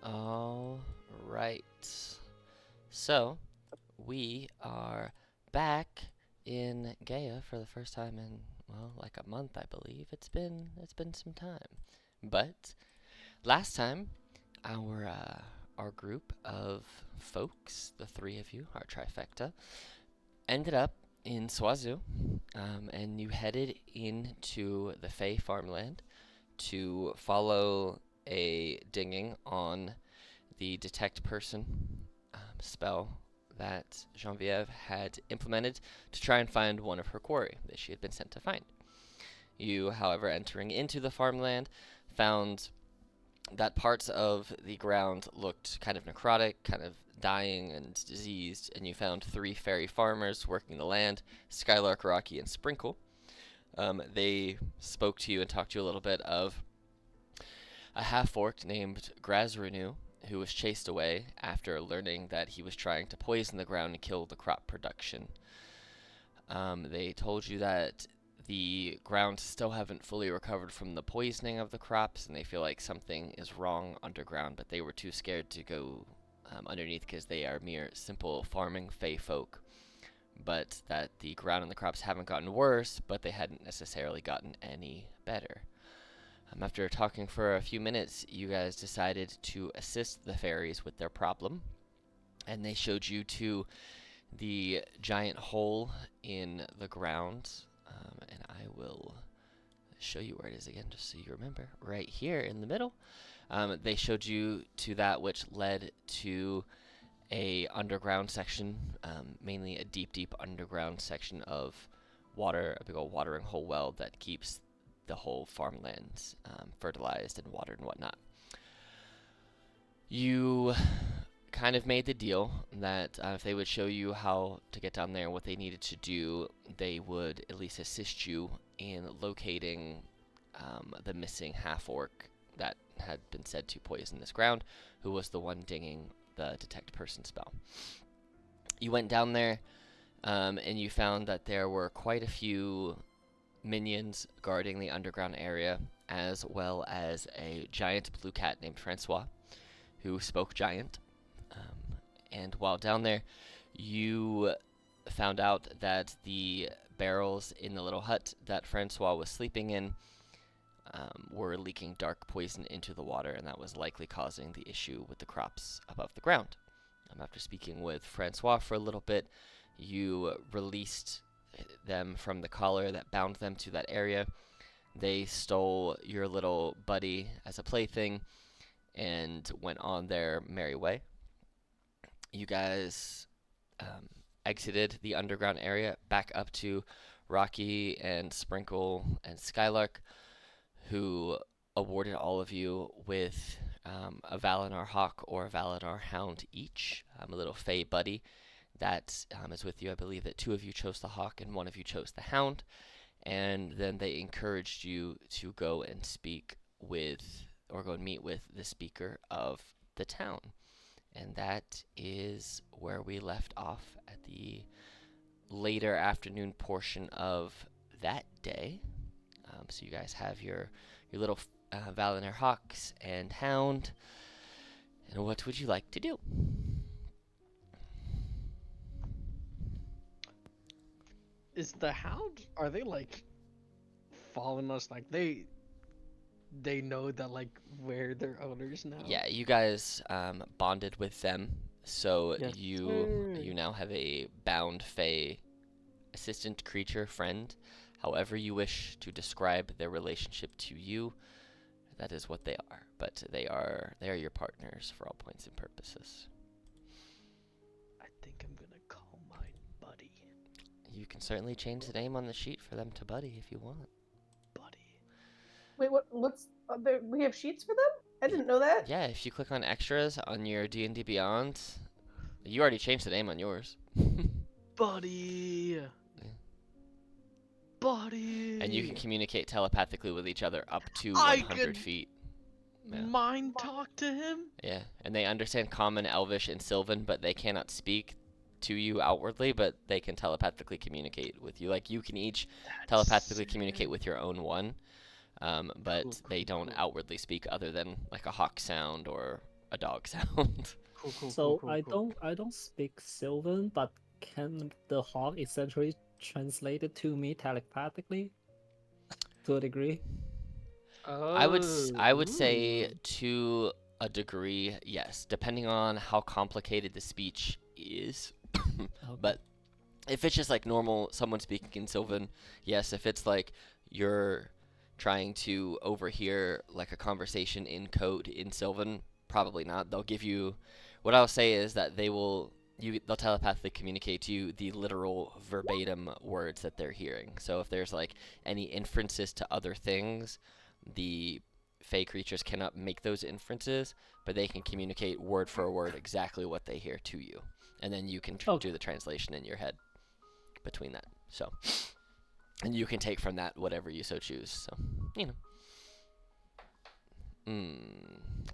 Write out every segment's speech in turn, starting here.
All right. So, we are back in Gaia for the first time in, well, like a month, I believe. It's been some time. But last time, our group of folks, the three of you, our trifecta, ended up in Swazu, and you headed into the Fey farmland to follow a dinging on the detect person spell that Genevieve had implemented to try and find one of her quarry that she had been sent to find. You, however, entering into the farmland, found that parts of the ground looked kind of necrotic, kind of dying and diseased, and you found three fairy farmers working the land, Skylark, Rocky, and Sprinkle. They spoke to you and talked to you a little bit of a half-orc named Grazrenu, who was chased away after learning that he was trying to poison the ground and kill the crop production. They told you that the ground still haven't fully recovered from the poisoning of the crops, and they feel like something is wrong underground, but they were too scared to go underneath because they are mere simple farming fey folk. But that the ground and the crops haven't gotten worse, but they hadn't necessarily gotten any better. After talking for a few minutes, you guys decided to assist the fairies with their problem, and they showed you to the giant hole in the ground. And I will show you where it is again, just so you remember. Right here in the middle. They showed you to that which led to a underground section, mainly a deep underground section of water, a big old watering hole well that keeps the whole farmlands fertilized and watered and whatnot. You kind of made the deal that if they would show you how to get down there and what they needed to do, they would at least assist you in locating the missing half-orc that had been said to poison this ground, who was the one dinging the detect person spell. You went down there, and you found that there were quite a few minions guarding the underground area, as well as a giant blue cat named Francois, who spoke giant. And while down there, you found out that the barrels in the little hut that Francois was sleeping in were leaking dark poison into the water, and that was likely causing the issue with the crops above the ground. After speaking with Francois for a little bit, you released them from the collar that bound them to that area. They stole your little buddy as a plaything and went on their merry way. You guys exited the underground area back up to Rocky and Sprinkle and Skylark, who awarded all of you with a Valinor Hawk or a Valinor Hound each, a little Fey buddy that is with you. I believe that two of you chose the Hawk and one of you chose the Hound, and then they encouraged you to go and speak with, or go and meet with the speaker of the town. And that is where we left off at the later afternoon portion of that day. So you guys have your little Valinor Hawks and Hound. And what would you like to do? Is the hound? Are they like following us? Like they know that like we're their owners now. Yeah, you guys bonded with them, so Yes, you now have a bound Fey assistant creature friend. However you wish to describe their relationship to you, that is what they are. But they are your partners for all points and purposes. I think I'm gonna call mine Buddy. You can certainly change the name on the sheet for them to Buddy if you want. Buddy. Wait, what? What's there? We have sheets for them? I didn't know that. Yeah, if you click on extras on your D&D Beyond, you already changed the name on yours. Buddy. Buddy. And you can communicate telepathically with each other up to I 100 could feet. Yeah. mind talk to him. Yeah, and they understand Common, Elvish, and Sylvan, but they cannot speak to you outwardly, but they can telepathically communicate with you. Like, you can each telepathically communicate with your own one. but Cool, they cool, don't cool. outwardly speak other than like a hawk sound or a dog sound. Cool, cool, cool, So cool, cool. I don't speak Sylvan, but can the hawk essentially translate it to me telepathically to a degree? I would say Ooh. to a degree, yes, depending on how complicated the speech is. Okay. But if it's just like normal, someone speaking in Sylvan, yes. If it's like you're trying to overhear like a conversation in code in Sylvan, probably not. They'll give you. What I'll say is that they'll telepathically communicate to you the literal verbatim words that they're hearing. So if there's like any inferences to other things, the Fey creatures cannot make those inferences, but they can communicate word for word exactly what they hear to you, and then you can do the translation in your head between that. So, and you can take from that whatever you so choose. So, you know.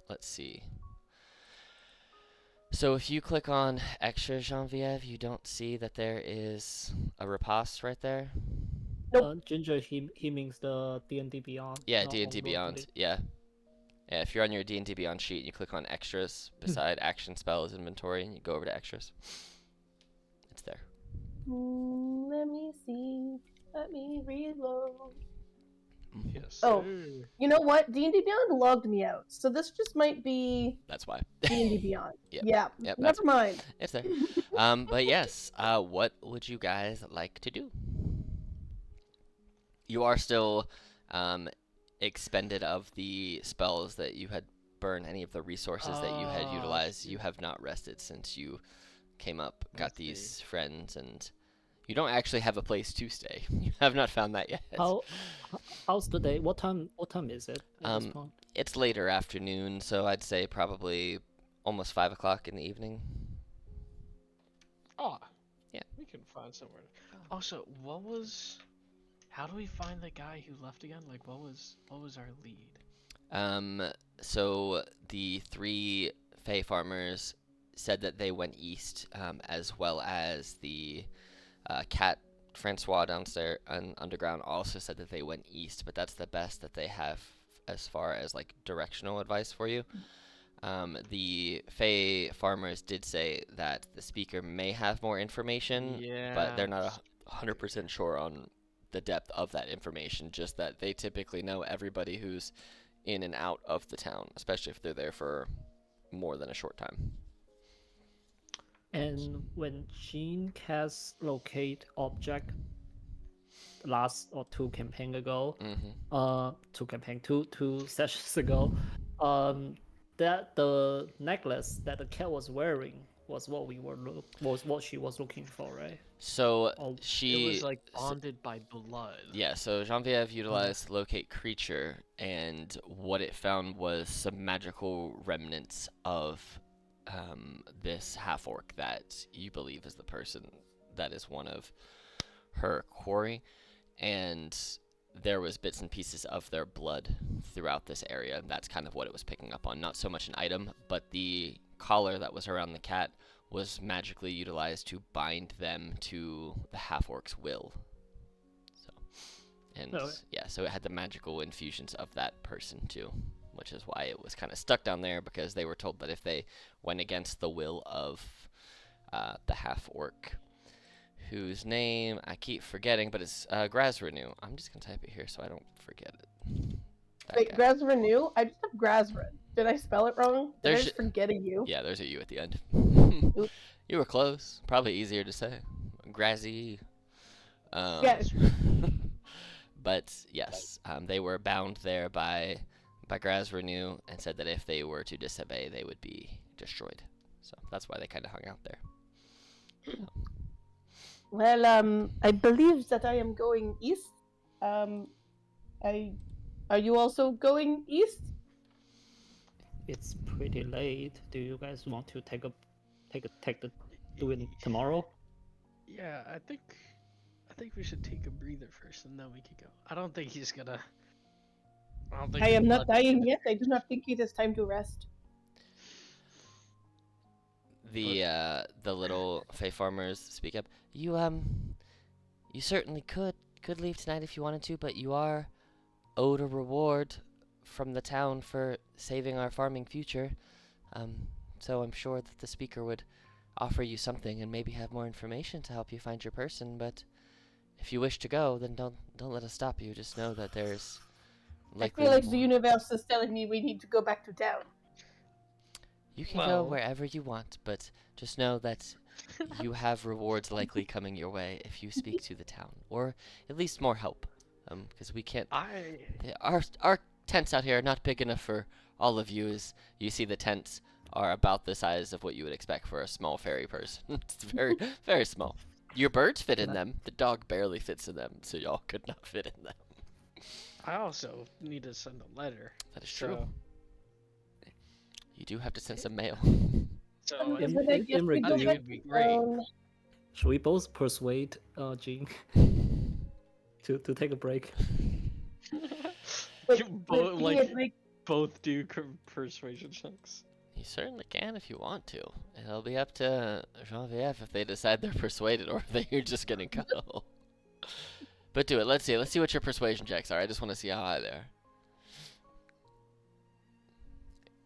Let's see. So if you click on extra Genevieve, you don't see that there is a riposte right there. Nope. Ginger, he means the D&D Beyond. Yeah, not D&D on Beyond. Roll20. Yeah. Yeah, if you're on your D&D Beyond sheet and you click on extras beside action spells inventory and you go over to extras, it's there. Let me see. Let me reload. Yes. Oh. Sir. You know what? D&D Beyond logged me out, so this just might be That's why. D&D Beyond. Yep. Yeah. Yep, Never mind. It's there. But yes, what would you guys like to do? You are still expended of the spells that you had burned, any of the resources that you had utilized. You have not rested since you came up, got these friends, and you don't actually have a place to stay. You have not found that yet. How's the day? What time is it at this point? It's later afternoon, so I'd say probably almost 5 o'clock in the evening. Oh. Yeah. We can find somewhere. Also, how do we find the guy who left again? Like, what was our lead? So the 3 Fey farmers said that they went east, as well as the cat Francois downstairs and underground also said that they went east, but that's the best that they have as far as like directional advice for you. The Fey farmers did say that the speaker may have more information, but they're not 100% sure on the depth of that information, just that they typically know everybody who's in and out of the town, especially if they're there for more than a short time. And when Jean casts locate object last or 2 campaign ago, two sessions ago, that the necklace that the cat was wearing was what she was looking for, right? So Oh, she It was like bonded by blood. Yeah, so Genevieve utilized locate creature, and what it found was some magical remnants of this half orc that you believe is the person that is one of her quarry, and there was bits and pieces of their blood throughout this area. That's kind of what it was picking up on. Not so much an item, but the collar that was around the cat was magically utilized to bind them to the half orc's will. And yeah, so it had the magical infusions of that person too, which is why it was kind of stuck down there, because they were told that if they went against the will of the half orc, whose name I keep forgetting, but it's Grazrenew. I'm just gonna type it here so I don't forget it. Wait, Grazrenew? I just have Grazren. Did I spell it wrong? Did I just forget a U? Yeah, there's a U at the end. You were close. Probably easier to say. Grazzy. Yes. But yes, they were bound there by Grazrenew and said that if they were to disobey, they would be destroyed. So that's why they kind of hung out there. Well, I believe that I am going east. Are you also going east? It's pretty late. Do you guys want to do it tomorrow? Yeah, I think we should take a breather first, and then we can go. I don't think he's gonna. I am not dying yet. I do not think it is time to rest. The little Fey farmers speak up. You certainly could leave tonight if you wanted to, but you are owed a reward from the town for saving our farming future. So I'm sure that the speaker would offer you something and maybe have more information to help you find your person. But if you wish to go, then don't let us stop you. Just know that there's I likely feel like more. the universe is telling me we need to go back to town. You can go wherever you want, but just know that you have rewards likely coming your way if you speak to the town, or at least more help. Because we can't. Our tents out here are not big enough for all of you. As you see, the tents are about the size of what you would expect for a small fairy person. It's very, very small. Your birds fit in them. The dog barely fits in them, so y'all could not fit in them. I also need to send a letter. That is true. So, You do have to send some mail. so Im- But I guess we Imric, go I think back it'd be to great. town. should we both persuade Jean to take a break? But- You but both, being like, a break- both do persuasion checks. You certainly can if you want to. It'll be up to Genevieve if they decide they're persuaded or if they're just gonna go. But do it. Let's see. Let's see what your persuasion checks are. I just want to see how high they are.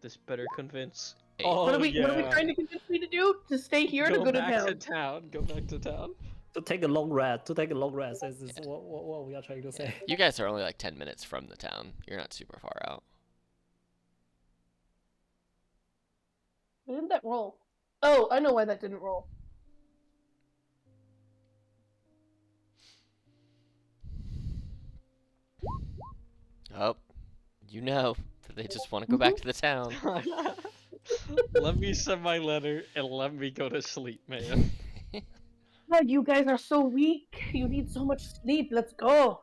This better convince. 8. Oh, what are we yeah. trying to convince me to do? To stay here or to go to back town? to town. Go back to town. To take a long rest. This is what we are trying to say. You guys are only like 10 minutes from the town. You're not super far out. Why didn't that roll? Oh, I know why that didn't roll. Oh, you know that they just want to go back to the town. Let me send my letter and let me go to sleep, man. God, you guys are so weak. You need so much sleep. Let's go.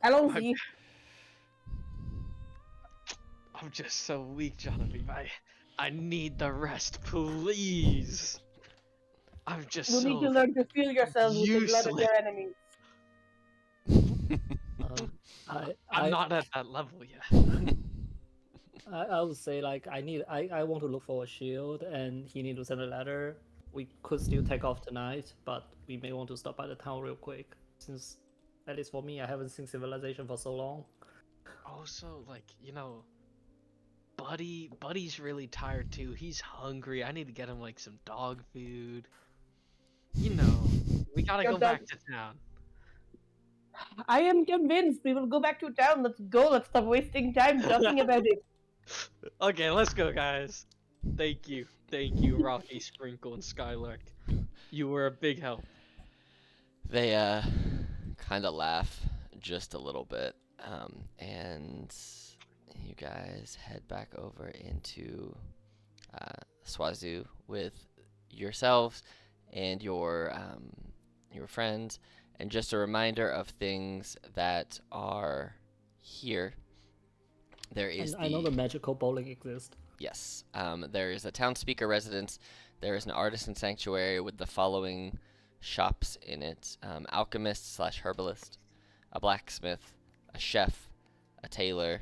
Allons-y. I'm just so weak, Genevieve. I need the rest, please. I'm just You so need to learn to feel yourselves with the blood of useless. your enemies. I'm not at that level yet. I would say like I want to look for a shield and he need to send a letter. We could still take off tonight, but we may want to stop by the town real quick since at least for me I haven't seen civilization for so long. Also, like, Buddy's really tired too. He's hungry. I need to get him like some dog food. We gotta Your go back to town. I am convinced we will go back to town. Let's go. Let's stop wasting time talking about it. Okay, let's go, guys. Thank you, Rocky, Sprinkle, and Skylark. You were a big help. They kind of laugh just a little bit, and you guys head back over into Swazu with yourselves and your friends, and just a reminder of things that are here. There is I know the magical bowling exists. Yes. There is a town speaker residence. There is an artisan sanctuary with the following shops in it: alchemist / herbalist, a blacksmith, a chef, a tailor.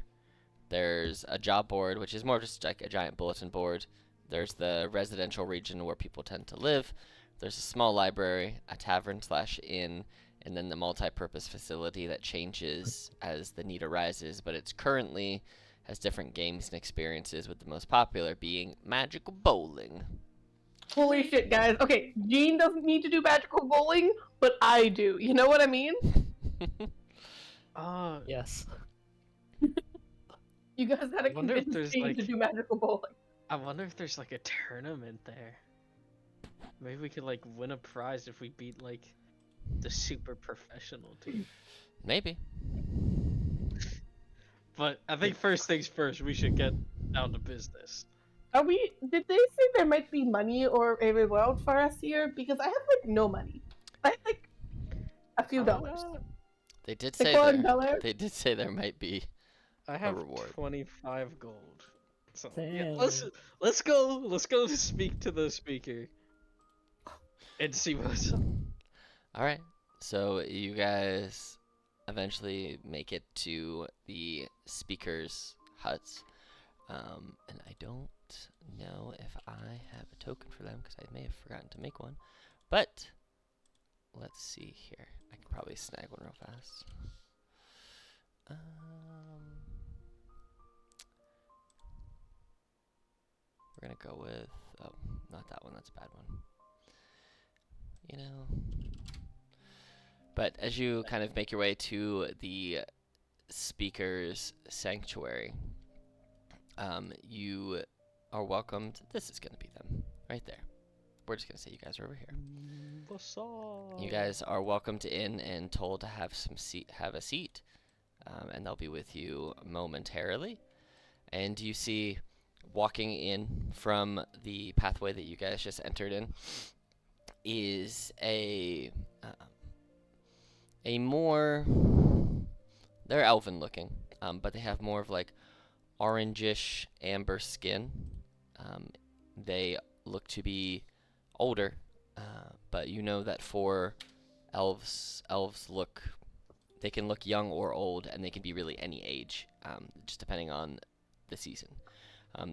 There's a job board, which is more just like a giant bulletin board. There's the residential region where people tend to live. There's a small library, a tavern / inn, and then the multi-purpose facility that changes as the need arises, but it's currently has different games and experiences, with the most popular being magical bowling. Holy shit, guys. Okay, Jean doesn't need to do magical bowling, but I do. You know what I mean? Yes. You guys gotta I wonder if convince there's, Jean like- to do magical bowling. I wonder if there's like a tournament there. Maybe we could like win a prize if we beat like the super professional team. Maybe. But I think first things first, we should get down to business. Are we? Did they say there might be money or a reward for us here? Because I have like no money. I have like a few dollars. They did Like say $1. They did say there might be. I have reward. 25 gold. So yeah, Damn. let's go to speak to the speaker and see what's up. All right. So you guys eventually make it to the speaker's huts, and I don't know if I have a token for them because I may have forgotten to make one. But let's see here. I can probably snag one real fast. We're gonna go with, oh, not that one, that's a bad one. You know. But as you kind of make your way to the speaker's sanctuary, you are welcomed. This is gonna be them, right there. We're just gonna say you guys are over here. What's up? You guys are welcomed in and told to have a seat, and they'll be with you momentarily. And you see, walking in from the pathway that you guys just entered in, is a more, they're elven looking, but they have more of like orangish amber skin. They look to be older, but you know that for elves look, they can look young or old, and they can be really any age, just depending on the season.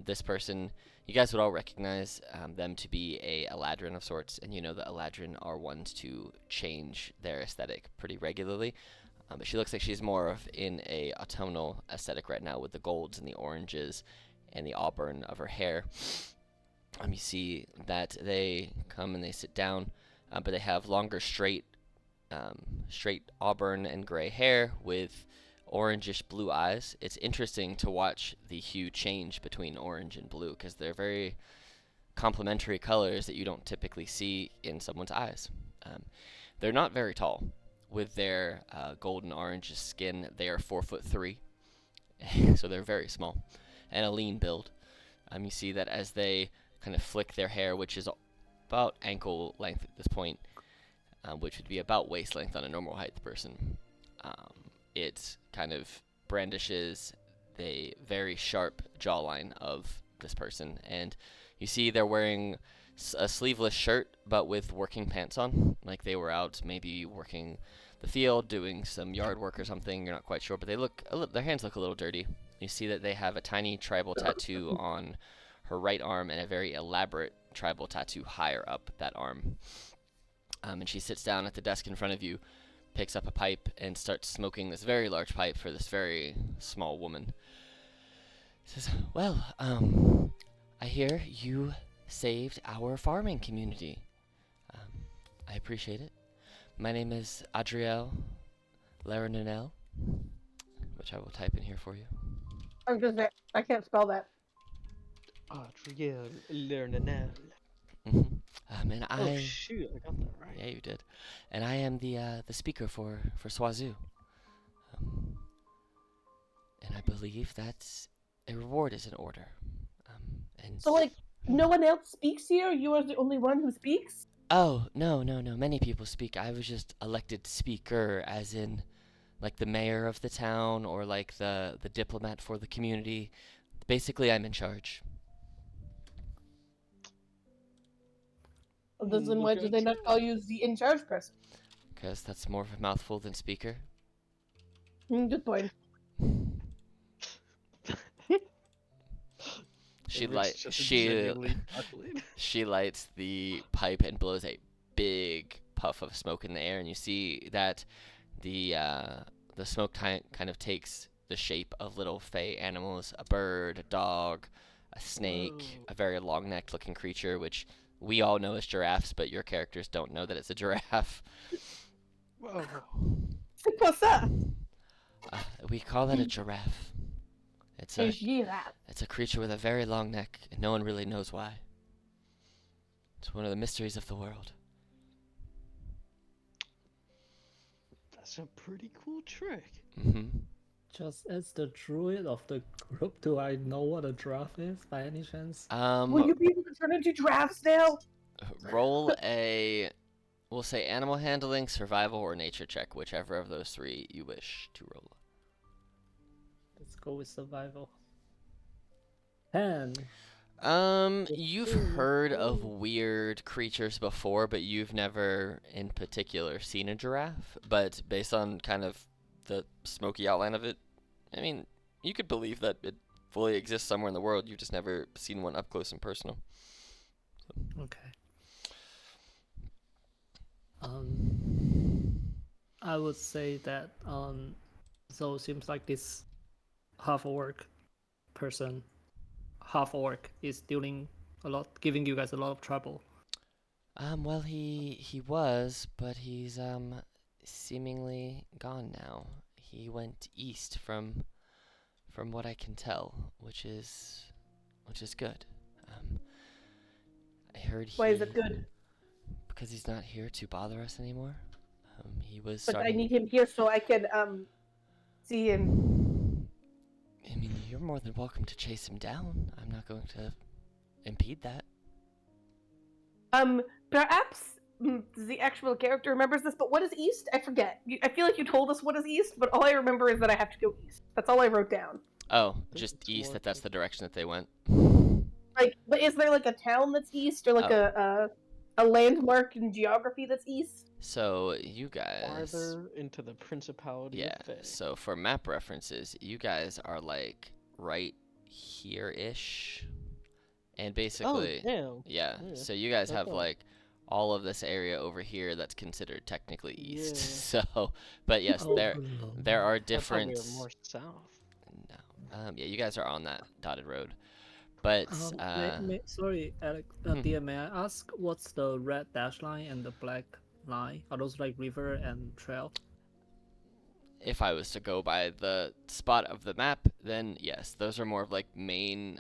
This person, you guys would all recognize them to be a Eladrin of sorts, and you know that Eladrin are ones to change their aesthetic pretty regularly. But she looks like she's more of in a autumnal aesthetic right now, with the golds and the oranges and the auburn of her hair. You see that they come and they sit down, but they have longer, straight auburn and gray hair with orangish blue eyes. It's interesting to watch the hue change between orange and blue, because they're very complementary colors that you don't typically see in someone's eyes. They're not very tall. With their golden orange skin, they are 4'3", so they're very small, and a lean build. You see that as they kind of flick their hair, which is about ankle length at this point, which would be about waist length on a normal height person. It kind of brandishes the very sharp jawline of this person, and you see they're wearing a sleeveless shirt, but with working pants on, like they were out maybe working the field, doing some yard work or something. You're not quite sure, but they look their hands look a little dirty. You see that they have a tiny tribal tattoo on her right arm and a very elaborate tribal tattoo higher up that arm. And she sits down at the desk in front of you, picks up a pipe, and starts smoking this very large pipe for this very small woman. Says, well, I hear you saved our farming community. I appreciate it. My name is Adriel Laranonel, which I will type in here for you. I'm just I can't spell that. Adriel Lerner. And I. Oh shoot! I got that right. Yeah, you did. And I am the speaker for Swazoo. And I believe that a reward is in order. And So, like, no one else speaks here? You are the only one who speaks? oh, no. Many people speak. I was just elected speaker, as in, like, the mayor of the town, or like the diplomat for the community. Basically, I'm in charge. Then why do they not call you the in charge person? Because that's more of a mouthful than speaker. Good point. She lights the pipe and blows a big puff of smoke in the air, and you see that the smoke kind of takes the shape of little fey animals: a bird, a dog, a snake, a very long-necked looking creature, which we all know as giraffes, but your characters don't know that it's a giraffe. Whoa. C'est quoi ça? We call that a giraffe. It's A giraffe. It's a creature with a very long neck, and no one really knows why. It's one of the mysteries of the world. That's a pretty cool trick. Just as the druid of the group, do I know what a giraffe is by any chance? Will you be able to turn into giraffes now? Roll a, we'll say animal handling, survival, or nature check, whichever of those three you wish to roll. Let's go with survival. 10. You've heard of weird creatures before, but you've never in particular seen a giraffe. But based on kind of the smoky outline of it, I mean, you could believe that it fully exists somewhere in the world. You've just never seen one up close and personal. Okay. I would say that So it seems like this half orc person, half orc, is dealing a lot, giving you guys a lot of trouble. Well, he was, but he's seemingly gone now. He went east from what I can tell, which is good. Um, I heard Why is it good? because he's not here to bother us anymore. He was But I starting. need him here so I can see him. I mean, you're more than welcome to chase him down. I'm not going to impede that. Perhaps the actual character remembers this, but what is east? I forget. I feel like you told us what is east, but all I remember is that I have to go east. That's all I wrote down. Oh, think just it's east. more That's the direction that they went. Like, but is there like a town that's east, or like Oh. a landmark in geography that's east? So you guys. farther into the Principality Yeah. of Fae. So for map references, you guys are like right here-ish, and Oh, basically, damn. yeah. Yeah, So you guys that's have all. like all of this area over here that's considered technically east. Yeah. So, but yes, Oh, there are I thought we different. were more south. No. Yeah, you guys are on that dotted road, but sorry, Alex. Hmm. Dear, may I ask what's the red dash line and the black line? Are those like river and trail? if I was to go by the spot of the map, then yes, those are more of like main.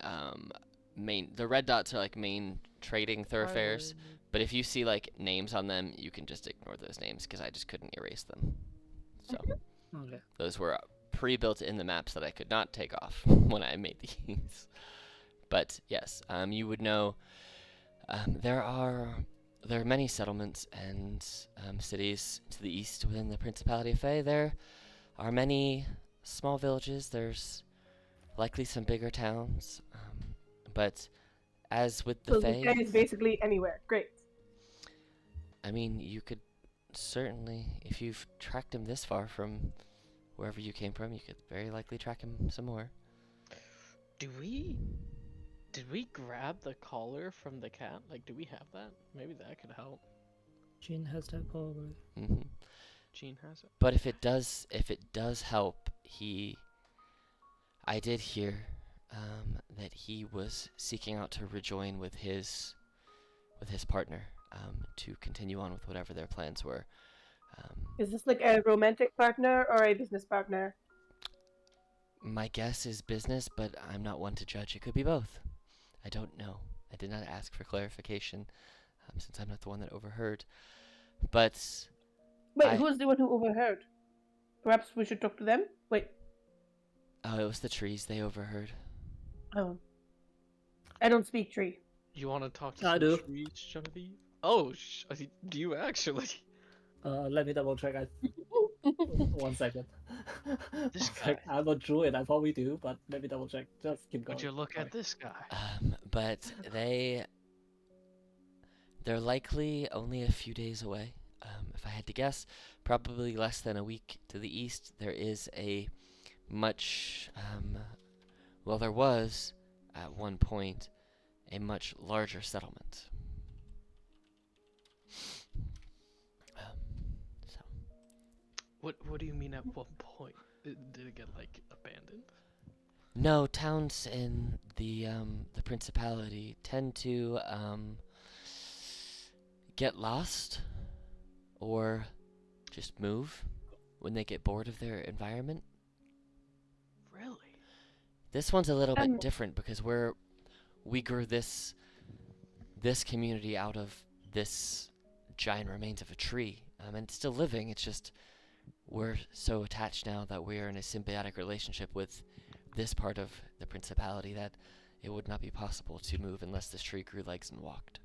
The red dots are like main trading thoroughfares. But if you see like names on them, you can just ignore those names because I just couldn't erase them. So Okay. those were pre-built in the maps that I could not take off when I made these. But yes, you would know there are many settlements and cities to the east within the Principality of Fae. There are many small villages. There's likely some bigger towns, but as with the So this guy Fae, is basically anywhere. Great. I mean, you could certainly, if you've tracked him this far from wherever you came from, you could very likely track him some more. Did we grab the collar from the cat? Like, do we have that? Maybe that could help. Jean has that probably. Hmm. Gene has it. But if it does help, I did hear that he was seeking out to rejoin with his partner to continue on with whatever their plans were. Is this like a romantic partner or a business partner? My guess is business, but I'm not one to judge. It could be both. I don't know. I did not ask for clarification since I'm not the one that overheard. But Wait, who's the one who overheard? Perhaps we should talk to them? Wait. oh, it was the trees they overheard. Oh. I don't speak tree. You want to talk to I some do. trees, Genevieve? Oh, do you actually? Let me double check. 1 second. This Like, guy. I'm a druid. I probably do, but let me double check. Just keep going. Would you look Sorry. at this guy? But they're likely only a few days away. If I had to guess, probably less than a week to the east. There is a much, there was at one point a much larger settlement. So What do you mean at one point? Did it get like abandoned? no, towns in the principality tend to get lost or just move when they get bored of their environment. Really? This one's a little bit different because we grew this community out of this giant remains of a tree, and it's still living. It's just we're so attached now that we are in a symbiotic relationship with this part of the principality that it would not be possible to move unless this tree grew legs and walked,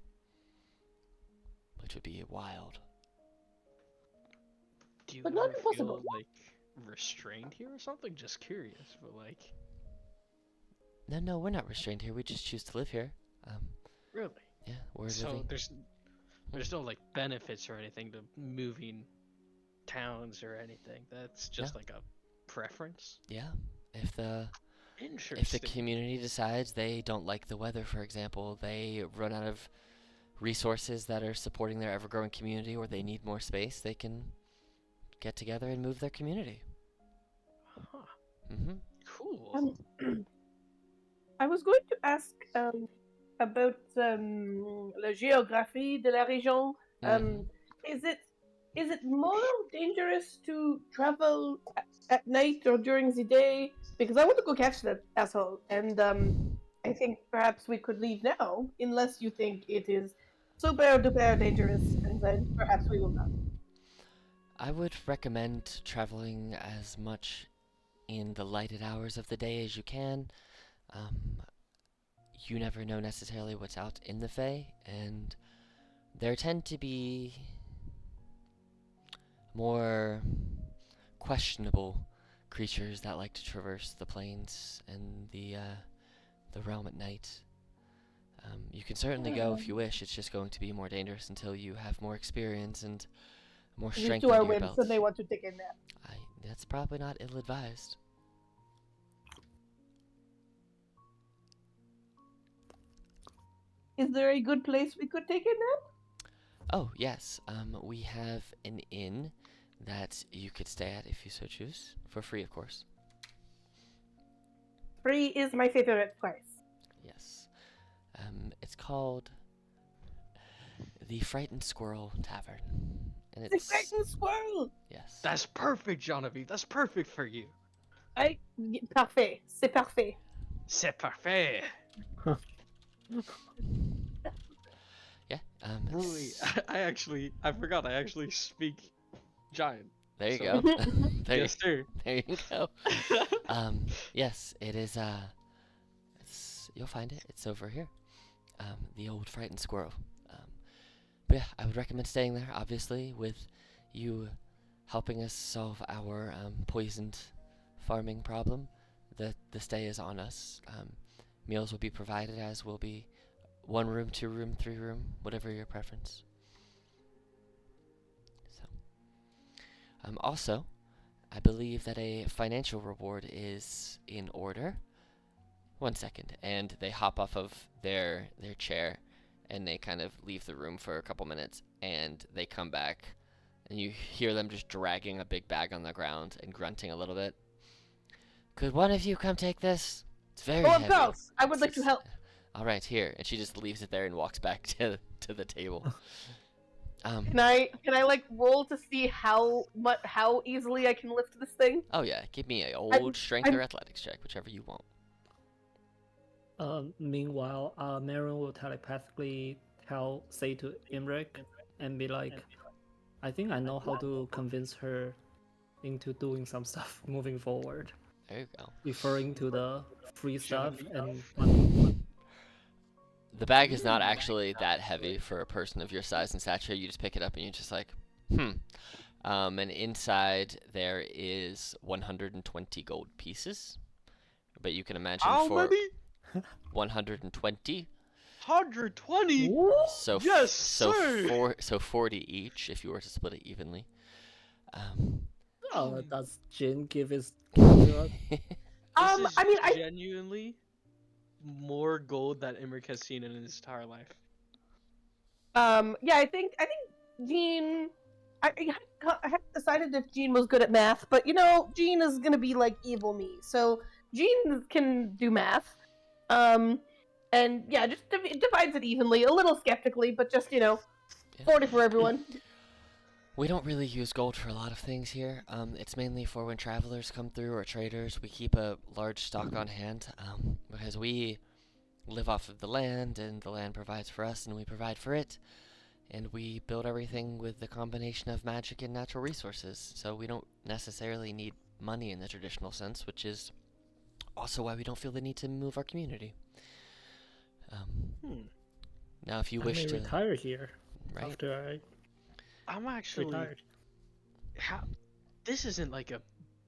which would be wild. Do you But not ever impossible. feel like restrained here or something? Just curious, but like. No, we're not restrained here. We just choose to live here. Really? Yeah, we're So living. there's no like benefits or anything to moving towns or anything. That's just like a preference. Yeah, if the Interesting. community decides they don't like the weather, for example, they run out of resources that are supporting their ever-growing community, or they need more space, they can get together and move their community. Mm-hmm. Cool. I was going to ask about la géographie de la région. Mm-hmm. Is it more dangerous to travel at night or during the day? Because I want to go catch that asshole, and I think perhaps we could leave now, unless you think it is super duper dangerous, and then perhaps we will not. I would recommend traveling as much in the lighted hours of the day as you can. Um, you never know necessarily what's out in the Fae, and there tend to be more questionable creatures that like to traverse the plains and the realm at night. You can certainly go if you wish. It's just going to be more dangerous until you have more experience and more These strength two are under your wimps, belt. and they want to take a nap. That's probably not ill-advised. Is there a good place we could take a nap? Oh, yes. We have an inn that you could stay at if you so choose. For free, of course. Free is my favorite price. Yes. It's called the Frightened Squirrel Tavern. And The it's... frightened squirrel. Yes. That's perfect, Genevieve. That's perfect for you. Parfait. C'est parfait. C'est parfait. Yeah. Wait, I forgot. I actually speak giant. There you So- go. there, Yes, sir. there you go. Yes, it is, you'll find it. It's over here. The old Frightened Squirrel. But yeah, I would recommend staying there, obviously, with you helping us solve our poisoned farming problem. The stay is on us. Meals will be provided, as will be 1 room, 2 room, 3 room, whatever your preference. So, also, I believe that a financial reward is in order. 1 second, and they hop off of their chair, and they kind of leave the room for a couple minutes, and they come back, and you hear them just dragging a big bag on the ground and grunting a little bit. Could one of you come take this? It's very Oh, of heavy. course. I would like to It's- help. All right, here, and she just leaves it there and walks back to the table. Can I like roll to see how easily I can lift this thing? Oh yeah, give me a old strength or athletics check, whichever you want. Meanwhile, Marin will telepathically say to Imrek and be like, I think I know how to convince her into doing some stuff moving forward, There you go. referring to the free stuff and money. The bag is not actually that heavy for a person of your size and stature. You just pick it up and you're just like, and inside there is 120 gold pieces. But you can imagine How for many? 120. 120. So Yes, so sir. so 40 each if you were to split it evenly. Um, Does Jin give his gold to us? This is I mean, genuinely more gold that Imric has seen in his entire life. yeah, I think Jean. I hadn't decided if Jean was good at math, but you know, Jean is gonna be like evil me, so Jean can do math. And yeah, just divides it evenly, a little skeptically, but just Yeah. 40 for everyone. We don't really use gold for a lot of things here. It's mainly for when travelers come through or traders. We keep a large stock on hand because we live off of the land, and the land provides for us, and we provide for it. And we build everything with the combination of magic and natural resources. So we don't necessarily need money in the traditional sense, which is also why we don't feel the need to move our community. Now, if you I wish may to retire here right? after I'm I actually. retired. This isn't like a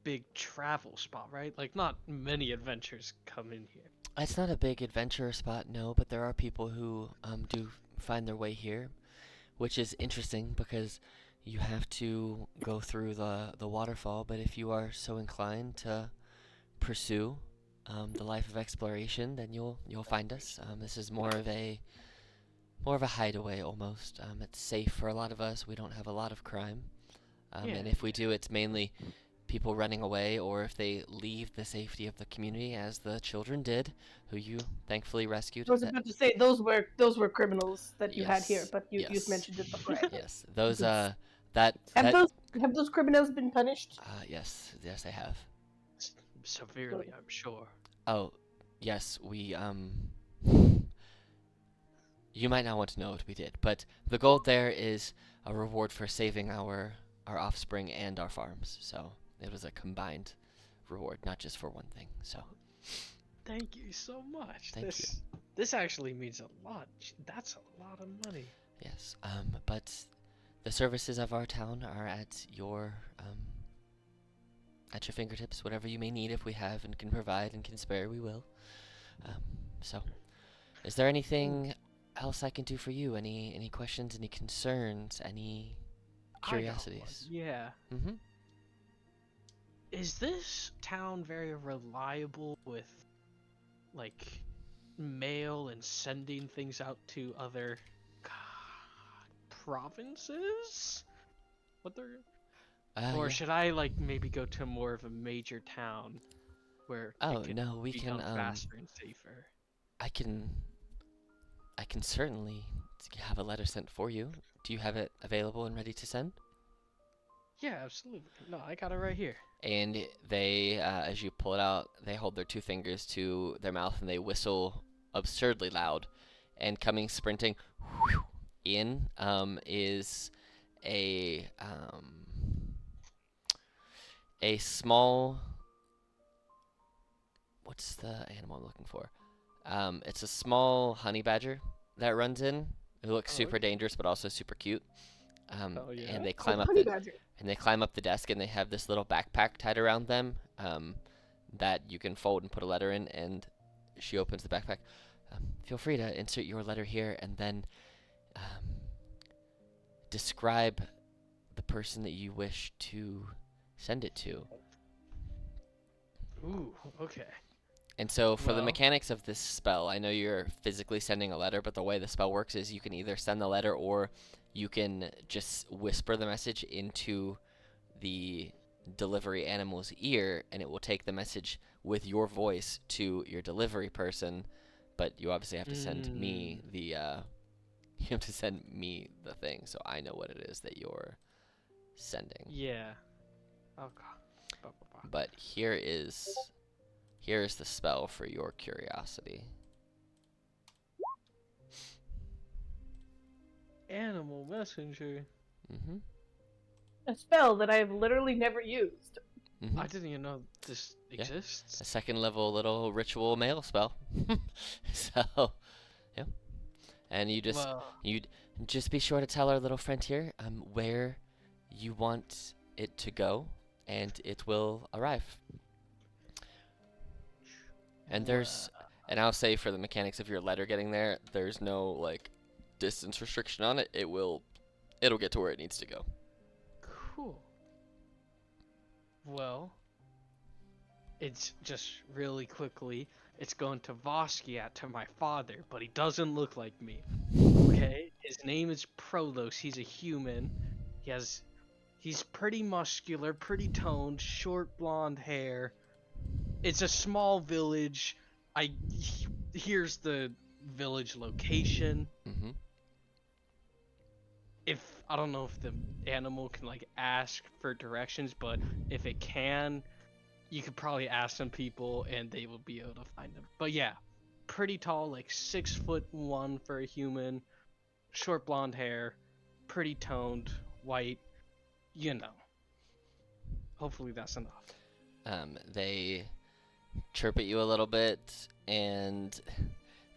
big travel spot, right? Like, not many adventures come in here. It's not a big adventure spot, no, but there are people who do find their way here, which is interesting because you have to go through the waterfall. But if you are so inclined to pursue the life of exploration, then you'll find us. This is more of a hideaway almost. It's safe for a lot of us. We don't have a lot of crime, and if we do, it's mainly people running away or if they leave the safety of the community, as the children did, who you thankfully rescued. I was about to say those were criminals that you had here, Yes, but you've yes, mentioned it before. Right? yes. Those It's- that Have that those criminals been punished? yes, I have. Severely, I'm sure. Oh, yes, we you might not want to know what we did, but the gold there is a reward for saving our offspring and our farms. So it was a combined reward, not just for one thing. So Thank you so much. Thank you. This actually means a lot. That's a lot of money. yes, but the services of our town are at your fingertips. Whatever you may need, if we have and can provide and can spare, we will. So, is there anything else I can do for you? Any questions? Any concerns? Any I got one, curiosities? Yeah. Mm-hmm. Is this town very reliable with, like, mail and sending things out to other provinces? What they're or Yeah. should I like maybe go to more of a major town where Oh it could no, we be can. done faster and safer? I can certainly have a letter sent for you. Do you have it available and ready to send? Yeah, absolutely. No, I got it right here. And they, as you pull it out, they hold their two fingers to their mouth and they whistle absurdly loud. And coming sprinting in is a small. What's the animal I'm looking for? It's a small honey badger that runs in. Who looks Oh, super okay. dangerous but also super cute. Oh, yeah? And they Oh, climb up honey the badger. and they climb up the desk and they have this little backpack tied around them that you can fold and put a letter in. And she opens the backpack. Feel free to insert your letter here and then describe the person that you wish to send it to. Ooh, okay. And so for the Well- mechanics of this spell, I know you're physically sending a letter, but the way the spell works is you can either send the letter or you can just whisper the message into the delivery animal's ear, and it will take the message with your voice to your delivery person. But you obviously have to send me the you have to send me the thing, so I know what it is that you're sending. Yeah. Oh god. Blah, blah, blah. But here is the spell for your curiosity. Animal messenger. Mm-hmm. A spell that I've literally never used. Mm-hmm. I didn't even know this exists. A second level little ritual mail spell. So, yeah. And you just be sure to tell our little friend here where you want it to go, and it will arrive. And and I'll say for the mechanics of your letter getting there, there's no like distance restriction on it. It'll get to where it needs to go. Cool. Well, it's just really quickly. It's going to Voskyat, to my father, but he doesn't look like me. Okay? His name is Prolos. He's a human. He's pretty muscular, pretty toned, short blonde hair. It's a small village. Here's the village location. Mm-hmm. I don't know if the animal can like ask for directions, but if it can, you could probably ask some people and they will be able to find them. But yeah, pretty tall, like 6'1" for a human, short blonde hair, pretty toned, white, you know. Hopefully that's enough. They chirp at you a little bit, and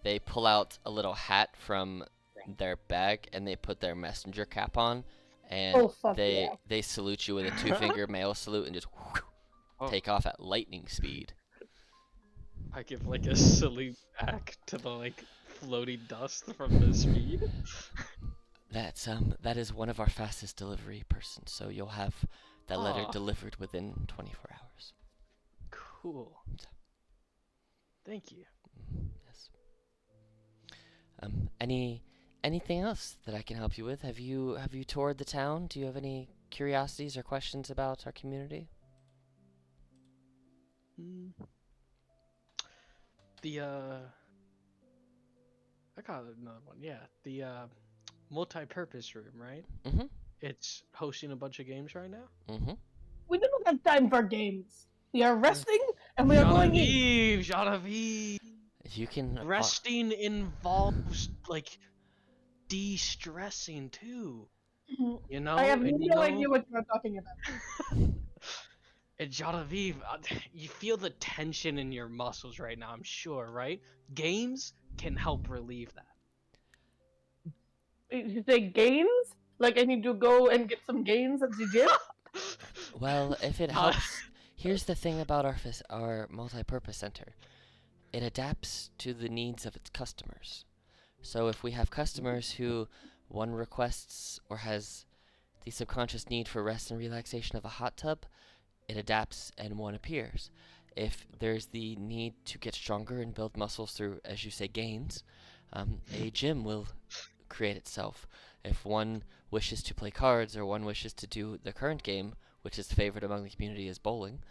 they pull out a little hat from their bag, and they put their messenger cap on, and Oh, fuck they yeah. they salute you with a 2-finger mail salute and just Oh. take off at lightning speed. I give like a salute back to the like floaty dust from the speed. That is one of our fastest delivery persons, so you'll have that letter Aw. delivered within 24 hours. Cool. Thank you. Yes. Anything else that I can help you with? Have you toured the town? Do you have any curiosities or questions about our community? Mm. The I got another one. Yeah, the multi-purpose room, right? Mm-hmm. It's hosting a bunch of games right now. Mm-hmm. We don't have time for games. We are resting and we are going in. Genevieve, Genevieve. You can. Resting involves like de-stressing too. You I know, have and you no know, idea what you're talking about. and Genevieve, you feel the tension in your muscles right now. I'm sure, right? Games can help relieve that. You say gains? Like I need to go and get some gains at the gym? Well, if it Uh, helps, here's the thing about our multi-purpose center. It adapts to the needs of its customers. So if we have customers who one requests or has the subconscious need for rest and relaxation of a hot tub, it adapts and one appears. If there's the need to get stronger and build muscles through, as you say, gains, a gym will create itself. If one wishes to play cards or one wishes to do the current game, which is favored among the community as bowling,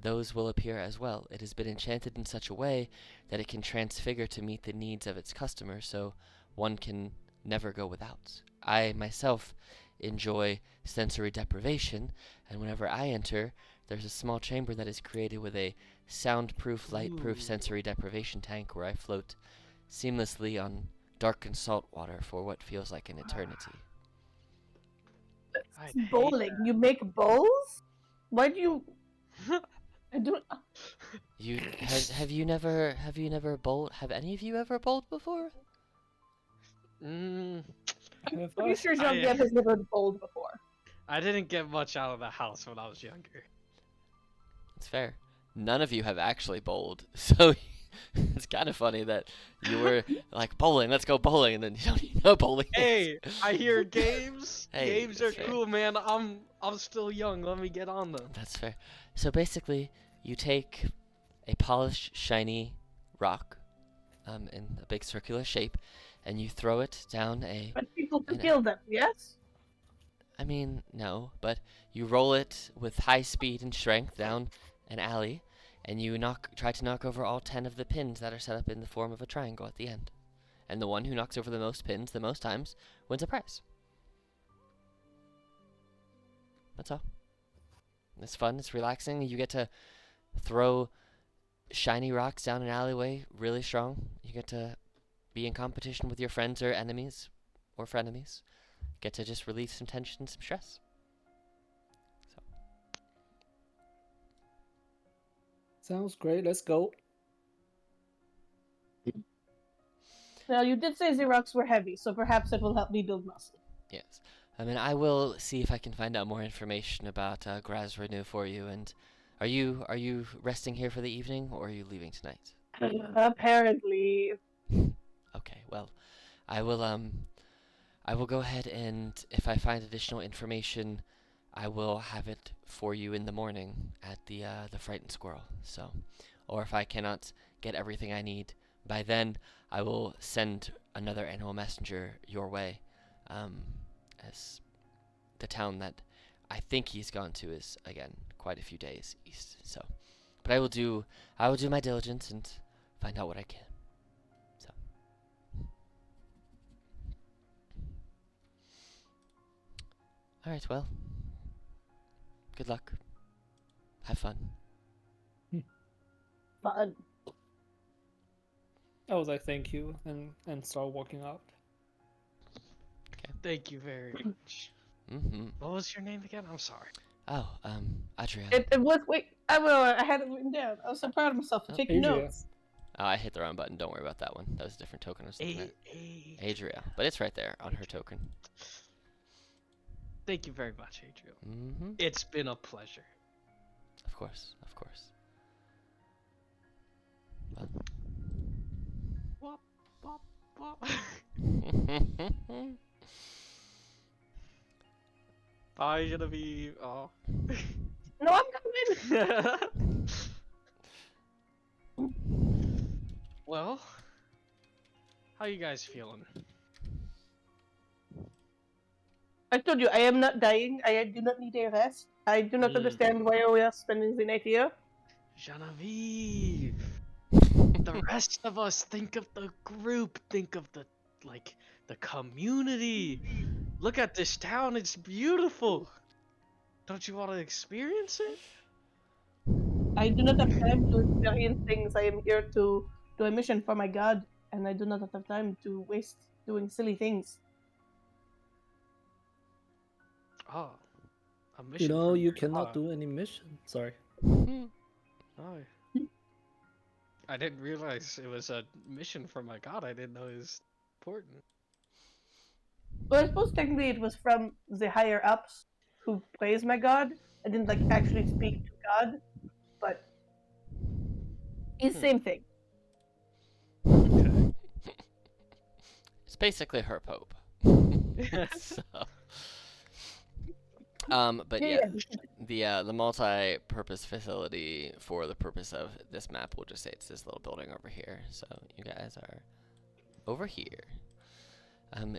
those will appear as well. It has been enchanted in such a way that it can transfigure to meet the needs of its customers, so one can never go without. I myself enjoy sensory deprivation, and whenever I enter, there's a small chamber that is created with a soundproof, light-proof Ooh. sensory deprivation tank where I float seamlessly on darkened salt water for what feels like an eternity. I'd It's hate bowling. You make bowls? Why do you? that. I don't. You have you never bowled? Have any of you ever bowled before? Mm, I'm Have pretty I? sure Jean-Pierre has never bowled before. I didn't get much out of the house when I was younger. It's fair. None of you have actually bowled, so it's kind of funny that you were like bowling. Let's go bowling, and then you don't even know bowling. is. Hey, I hear games. Hey, Games are that's fair. cool, man. I'm still young. Let me get on them. That's fair. So basically, you take a polished, shiny rock, in a big circular shape, and you throw it down a. But people can In a- kill them, yes? I mean, no, but you roll it with high speed and strength down an alley, and you try to knock over all 10 of the pins that are set up in the form of a triangle at the end. And the one who knocks over the most pins the most times wins a prize. That's all. It's fun, it's relaxing. You get to throw shiny rocks down an alleyway really strong. You get to be in competition with your friends or enemies or frenemies. Get to just relieve some tension, some stress. Sounds great. Let's go. Now, you did say the rocks were heavy, so perhaps it will help me build muscle. Yes. I mean, I will see if I can find out more information about Graz Renew for you. And are you resting here for the evening, or are you leaving tonight? Apparently. Okay. Well, I will go ahead and if I find additional information, I will have it for you in the morning at the Frightened Squirrel. So, or if I cannot get everything I need by then, I will send another animal messenger your way, as the town that I think he's gone to is again quite a few days east. So, but I will do my diligence and find out what I can. So, all right. Well, good luck. Have fun. Fun. I was like, thank you, and start walking out. Thank you very much. Mm-hmm. What was your name again? I'm sorry. Oh, Adria. It was. Wait, I had it written down. I was so proud of myself for Oh. taking Adria. notes. Oh, I hit the wrong button. Don't worry about that one. That was a different token I was looking at. Adria. But it's right there on her token. Thank you very much, Adriel. Mm-hmm. It's been a pleasure. Of course. Of course. Well. Wop, wop, wop. Bye, Genevieve. Oh. No, I'm coming. Well, how you guys feeling? I told you, I am not dying. I do not need a rest. I do not Mm. understand why we are spending the night here. Genevieve. The rest of us, think of the group, think of the the community. Look at this town, it's beautiful. Don't you want to experience it? I do not have time to experience things. I am here to do a mission for my god, and I do not have time to waste doing silly things. Oh, a You mission know, from you your cannot god. do any mission. Sorry. Oh, I didn't realize it was a mission from my god. I didn't know it was important. Well, I suppose technically it was from the higher ups who praise my god. I didn't like actually speak to God, but it's Hmm. same thing. Okay. It's basically her pope. So, but Yeah, yeah, the multi-purpose facility for the purpose of this map, we'll just say it's this little building over here. So you guys are over here.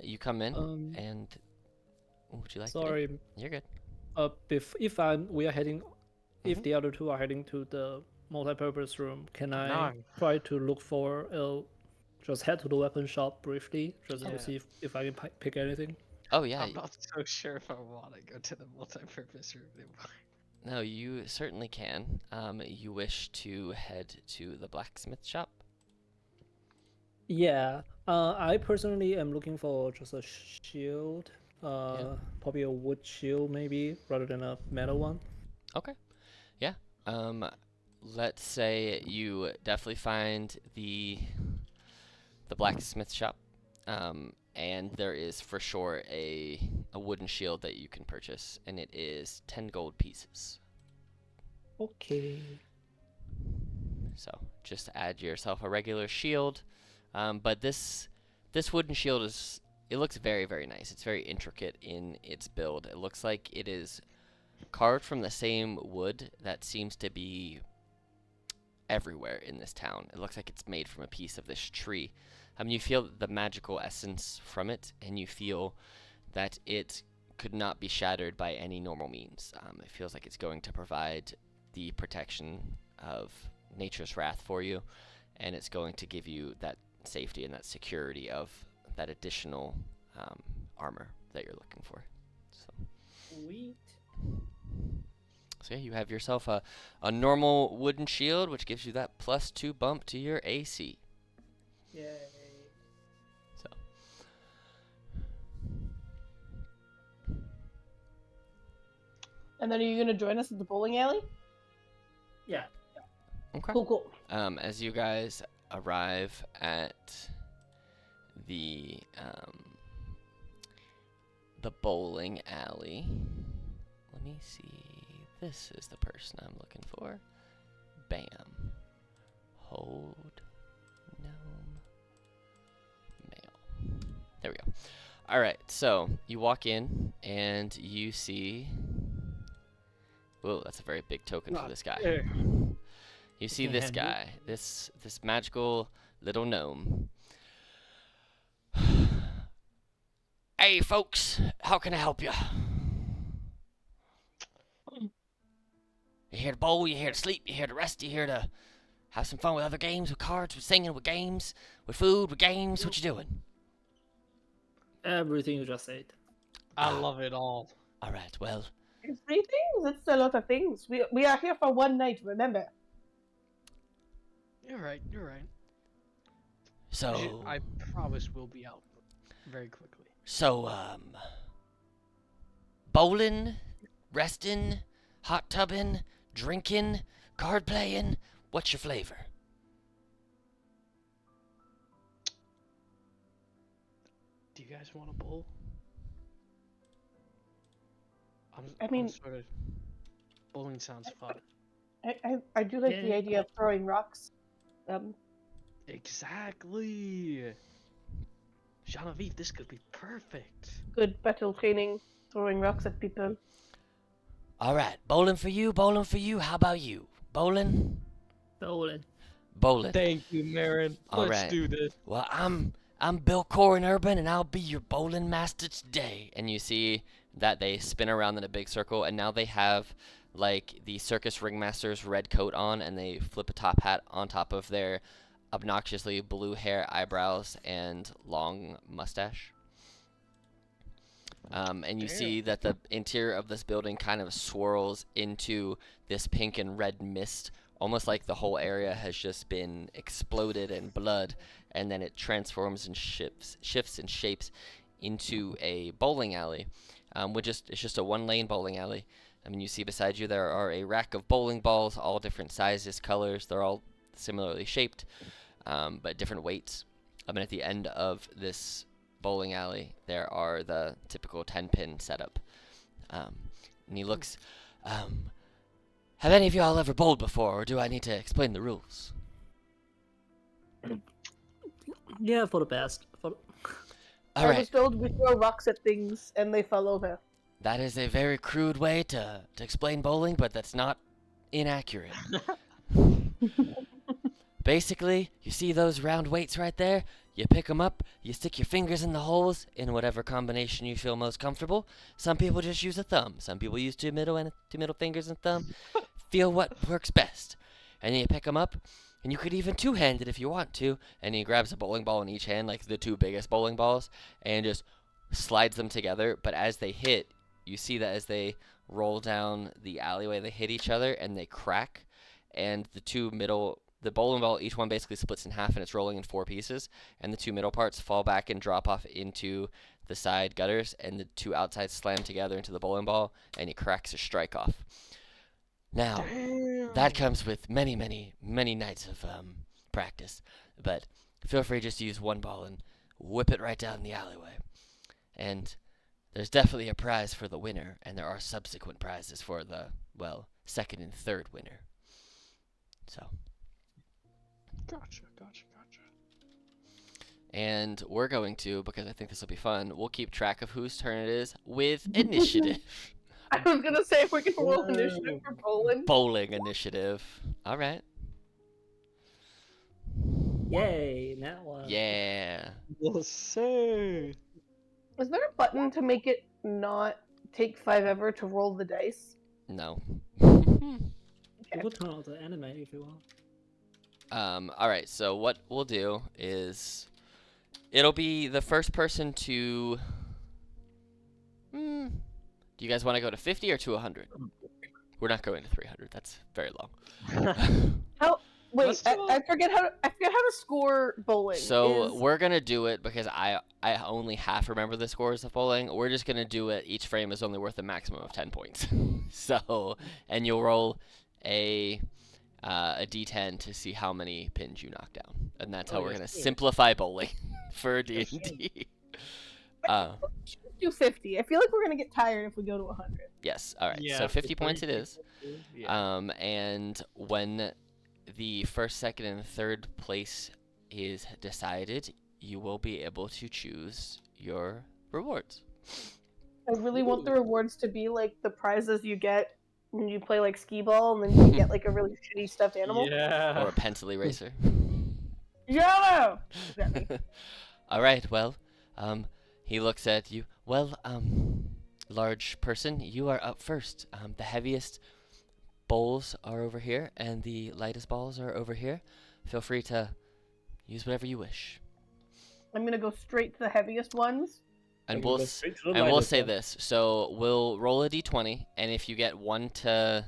You come in Um, and what would you like to do? sorry. You're good. We are heading, if Mhm. the other two are heading to the multi-purpose room, can I Nine. try to look for just head to the weapon shop briefly, just Yeah. to see if I can pick anything? Oh yeah, I'm not so sure if I want to go to the multi-purpose room anymore. no, you certainly can. You wish to head to the blacksmith shop? Yeah. I personally am looking for just a shield. Probably a wood shield maybe, rather than a metal one. Okay. Yeah. Let's say you definitely find the blacksmith shop. And there is for sure a wooden shield that you can purchase, and it is 10 gold pieces. Okay. So just add yourself a regular shield. But this wooden shield it looks very, very nice. It's very intricate in its build. It looks like it is carved from the same wood that seems to be everywhere in this town. It looks like it's made from a piece of this tree. You feel the magical essence from it, and you feel that it could not be shattered by any normal means. It feels like it's going to provide the protection of nature's wrath for you, and it's going to give you that safety and that security of that additional armor that you're looking for. Sweet. So yeah, you have yourself a normal wooden shield, which gives you that +2 bump to your AC. Yay. So. and then are you gonna join us at the bowling alley? Yeah. Okay. Cool. As you guys arrive at the bowling alley, let me see. This is the person I'm looking for. Bam. Hold gnome male. There we go. All right, so you walk in and you see. Whoa, that's a very big token for this guy. You see this guy, this magical little gnome. Hey, folks, how can I help you? You here to bowl? You here to sleep? You here to rest? You here to have some fun with other games, with cards, with singing, with games, with food, with games? What you doing? Everything you just said. I love it all. All right, well, It's 3 things. It's a lot of things. We are here for one night. Remember. You're right. You're right. so I promise we'll be out very quickly. Bowling, resting, hot tubbing, drinking, card playing. What's your flavor? Do you guys want to bowl? I mean- I'm sort of. Bowling sounds fun. I do like the Yeah. idea of throwing rocks. Exactly. Genevieve, this could be perfect. Good battle training, throwing rocks at people. All right, bowling for you, bowling for you. How about you? Bowling? Bowling. Bowling. Thank you, Marin. All Let's right. do this. Well, I'm Bill Corin Urban, and I'll be your bowling master today. And you see that they spin around in a big circle, and now they have like the circus ringmaster's red coat on, and they flip a top hat on top of their obnoxiously blue hair, eyebrows, and long mustache. And you see that the interior of this building kind of swirls into this pink and red mist, almost like the whole area has just been exploded in blood, and then it transforms and shifts and shapes into a bowling alley, it's just a one-lane bowling alley. I mean, you see beside you there are a rack of bowling balls, all different sizes, colors. They're all similarly shaped, but different weights. And at the end of this bowling alley, there are the typical 10-pin setup. And he looks, have any of y'all ever bowled before, or do I need to explain the rules? Yeah, for the best. All I was right. told we throw rocks at things and they fall over. That is a very crude way to explain bowling, but that's not inaccurate. Basically, you see those round weights right there? You pick them up, you stick your fingers in the holes in whatever combination you feel most comfortable. Some people just use a thumb. Some people use two middle fingers and thumb. Feel what works best. And then you pick them up, and you could even two-hand it if you want to. And he grabs a bowling ball in each hand, like the two biggest bowling balls, and just slides them together. But as they hit, you see that as they roll down the alleyway, they hit each other and they crack. And the bowling ball, each one basically splits in half and it's rolling in 4 pieces. And the 2 middle parts fall back and drop off into the side gutters. And the 2 outsides slam together into the bowling ball and he cracks a strike off. Now, that comes with many, many, many nights of practice. But feel free just to use one ball and whip it right down the alleyway. And there's definitely a prize for the winner, and there are subsequent prizes for the, second and third winner. So. Gotcha. And we're going to, because I think this will be fun, we'll keep track of whose turn it is with initiative. I was gonna say we can roll initiative for Poland. Bowling initiative. All right. Yay, that one. Yeah. Yes, sir. Is there a button to make it not take 5 ever to roll the dice? No. Okay. We'll turn on the anime if you want. All right. So what we'll do is, it'll be the first person to. Do you guys want to go to 50 or to 100? We're not going to 300. That's very long. Wait, I forget how to score bowling. So we're gonna do it because I only half remember the scores of bowling. We're just gonna do it. Each frame is only worth a maximum of 10 points. So, and you'll roll a d10 to see how many pins you knock down, and that's how we're gonna simplify bowling for D&D. Do 50. I feel like we're gonna get tired if we go to 100. Yes. All right. Yeah, so 50 points it is. Yeah. And when the first, second, and third place is decided, you will be able to choose your rewards. I really want the rewards to be like the prizes you get when you play like skee ball, and then you get like a really shitty stuffed animal. Yeah. Or a pencil eraser. Yellow. Exactly. All right. Well, he looks at you. Well, large person, you are up first. The heaviest bowls are over here, and the lightest balls are over here. Feel free to use whatever you wish. I'm gonna go straight to the heaviest ones. And we'll say this. So we'll roll a d20, and if you get 1 to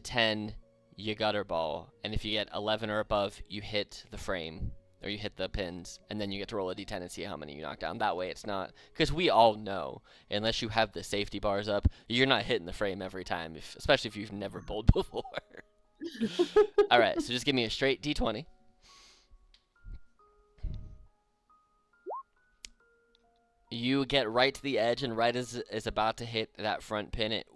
10, you gutter ball, and if you get 11 or above, you hit the frame. Or you hit the pins, and then you get to roll a d10 and see how many you knock down. That way it's not... Because we all know, unless you have the safety bars up, you're not hitting the frame every time, especially if you've never bowled before. Alright, so just give me a straight d20. You get right to the edge, and right as it's about to hit that front pin, it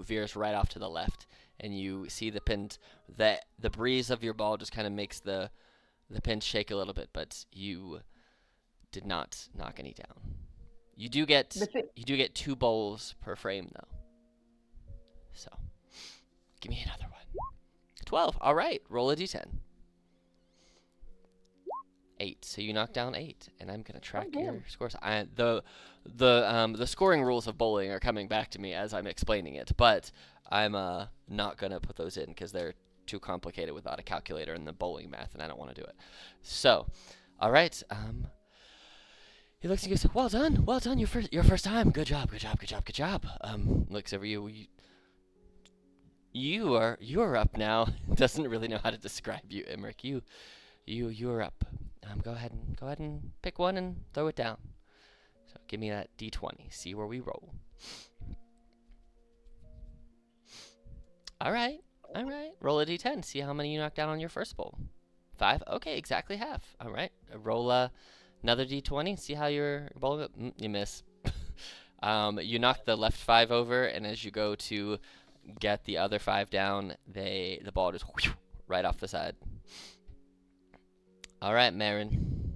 veers right off to the left. And you see the pins... The breeze of your ball just kind of makes the pins shake a little bit, but you did not knock any down. You do get 2 bowls per frame though. So, give me another one. 12. All right, roll a d10. 8. So you knocked down 8, and I'm gonna track damn. your scores. The scoring rules of bowling are coming back to me as I'm explaining it, but I'm not gonna put those in because they're too complicated without a calculator and the bowling math, and I don't want to do it. So, all right. He looks and goes, well done, your first time. Good job. Looks over you. You're up now. Doesn't really know how to describe you, Emmerich. You're up. Go ahead and pick one and throw it down. So give me that D20. See where we roll. All right. Roll a D10. See how many you knock down on your first bowl. 5. Okay, exactly half. All right. Roll another D20. See how your bowl. You miss. You knock the left 5 over, and as you go to get the other 5 down, the ball just whoosh, right off the side. All right, Marin.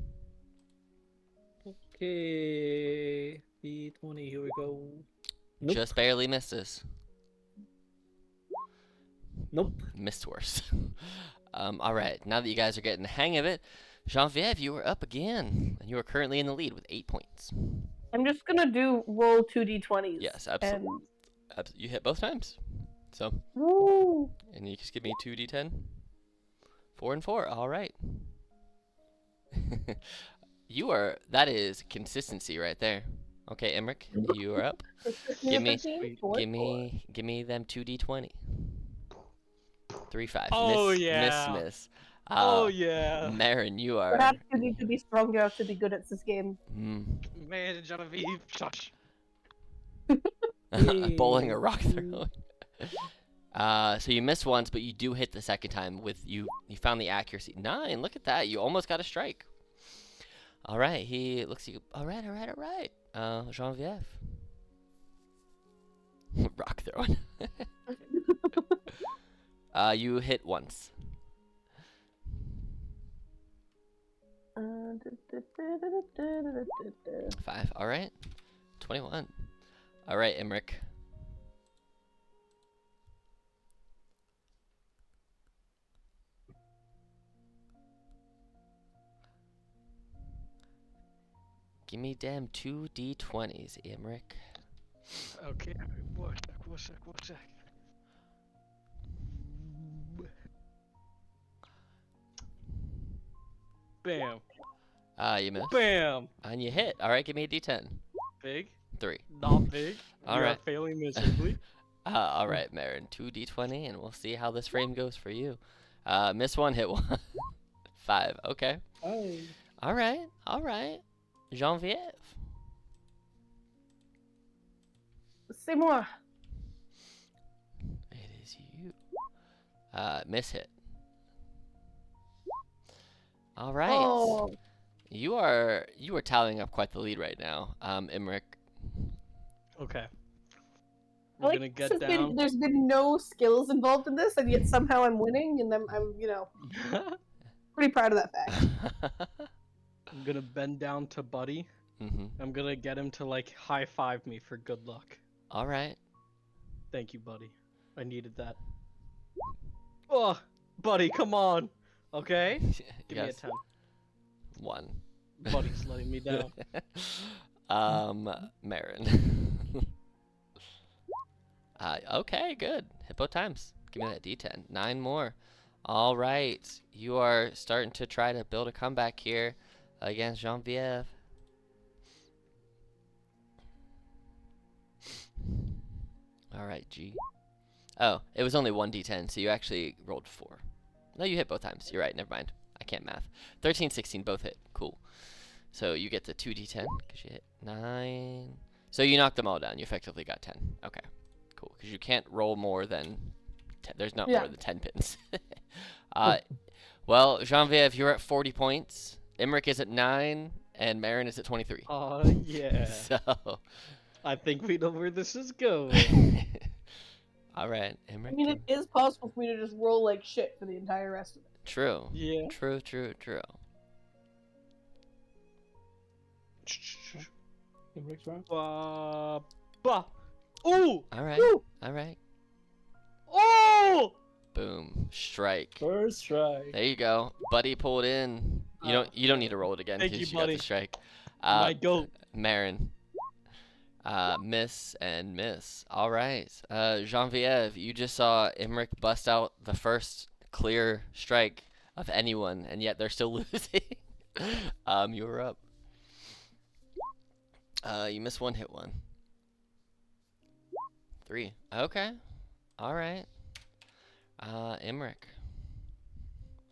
Okay, D20. Here we go. Nope. Just barely misses. Nope. Missed worse. All right, now that you guys are getting the hang of it, Genevieve, you are up again. You are currently in the lead with 8 points. I'm just gonna roll 2d20s. Yes, absolutely. You hit both times. So, Woo! and you just give me 2d10. 4 and 4. All right. That is consistency right there. Okay, Emmerich, you are up. Give me them 2d20. 3, 5. Oh, miss, yeah. Miss. Oh yeah. Marin, you are. Perhaps you need to be stronger to be good at this game. Man, Genevieve, shush. Bowling a rock throw. So you missed once, but you do hit the second time with you found the accuracy. 9, look at that. You almost got a strike. All right, he looks at you. All right. Genevieve. Rock throwing. You hit once. 5, all right. 21. All right, Emmerich. Give me damn 2d20s, Emmerich. Okay, one sec. Bam. You missed. Bam. And you hit. All right, give me a d10. Big. 3. Not big. All You right. are failing miserably. All right, Marin. 2d20, and we'll see how this frame goes for you. Miss 1, hit 1. 5. Okay. Hey. All right. Genevieve. C'est moi. It is you. Miss hit. All right. Oh, You are tallying up quite the lead right now, Emmerich. Okay. I We're like gonna this get has down. there's been no skills involved in this, and yet somehow I'm winning, and I'm pretty proud of that fact. I'm gonna bend down to Buddy. Mm-hmm. I'm gonna get him to like high five me for good luck. All right. Thank you, Buddy. I needed that. Oh, Buddy, come on. Okay? Give me a 10. 1. Buddy's letting me down. Marin. Okay, good. Hit both times. Give me that D10. 9 more. All right. You are starting to try to build a comeback here against Genevieve. All right, G. Oh, it was only 1 D10, so you actually rolled 4. No, you hit both times. You're right. Never mind. I can't math. 13, 16, both hit. Cool. So you get the 2d10 because you hit 9. So you knocked them all down. You effectively got 10. Okay. Cool. Because you can't roll more than 10. There's not more than 10 pins. Well, Genevieve, you're at 40 points. Emmerich is at 9, and Marin is at 23. Oh, yeah. So. I think we know where this is going. All right, I Emmerich. mean, it is possible for me to just roll like shit for the entire rest of it. True. Yeah. True. Emmerich's round. Bah. Ooh! All right. Woo! All right. Oh! Boom. Strike. First strike. There you go. Buddy pulled in. You don't need to roll it again Thank because you, you got buddy. the strike. My goat. Marin. Miss and miss. All right. Genevieve, you just saw Emmerich bust out the first clear strike of anyone, and yet they're still losing. You were up. You missed one, hit one. 3. Okay. All right. Emmerich.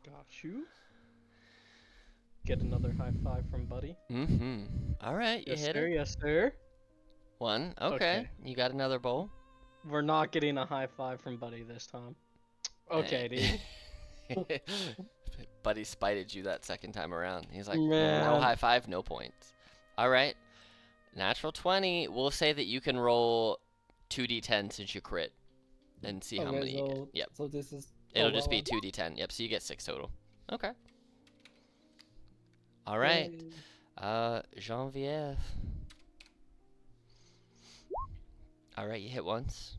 Got you. Get another high five from Buddy. Mm-hmm. All right, you Yes, hit sir. it. Yes, sir. 1. Okay. Okay. You got another bowl. We're not getting a high five from Buddy this time. Okay, dude. Buddy spited you that second time around. He's like, Man. no high five, no points. All right. Natural 20. We'll say that you can roll 2d10 since you crit and see how many you get. so, Yep. so this is. It'll oh, just be well, 2d10. Yep, so you get 6 total. Okay. All right. Genevieve. All right, you hit once.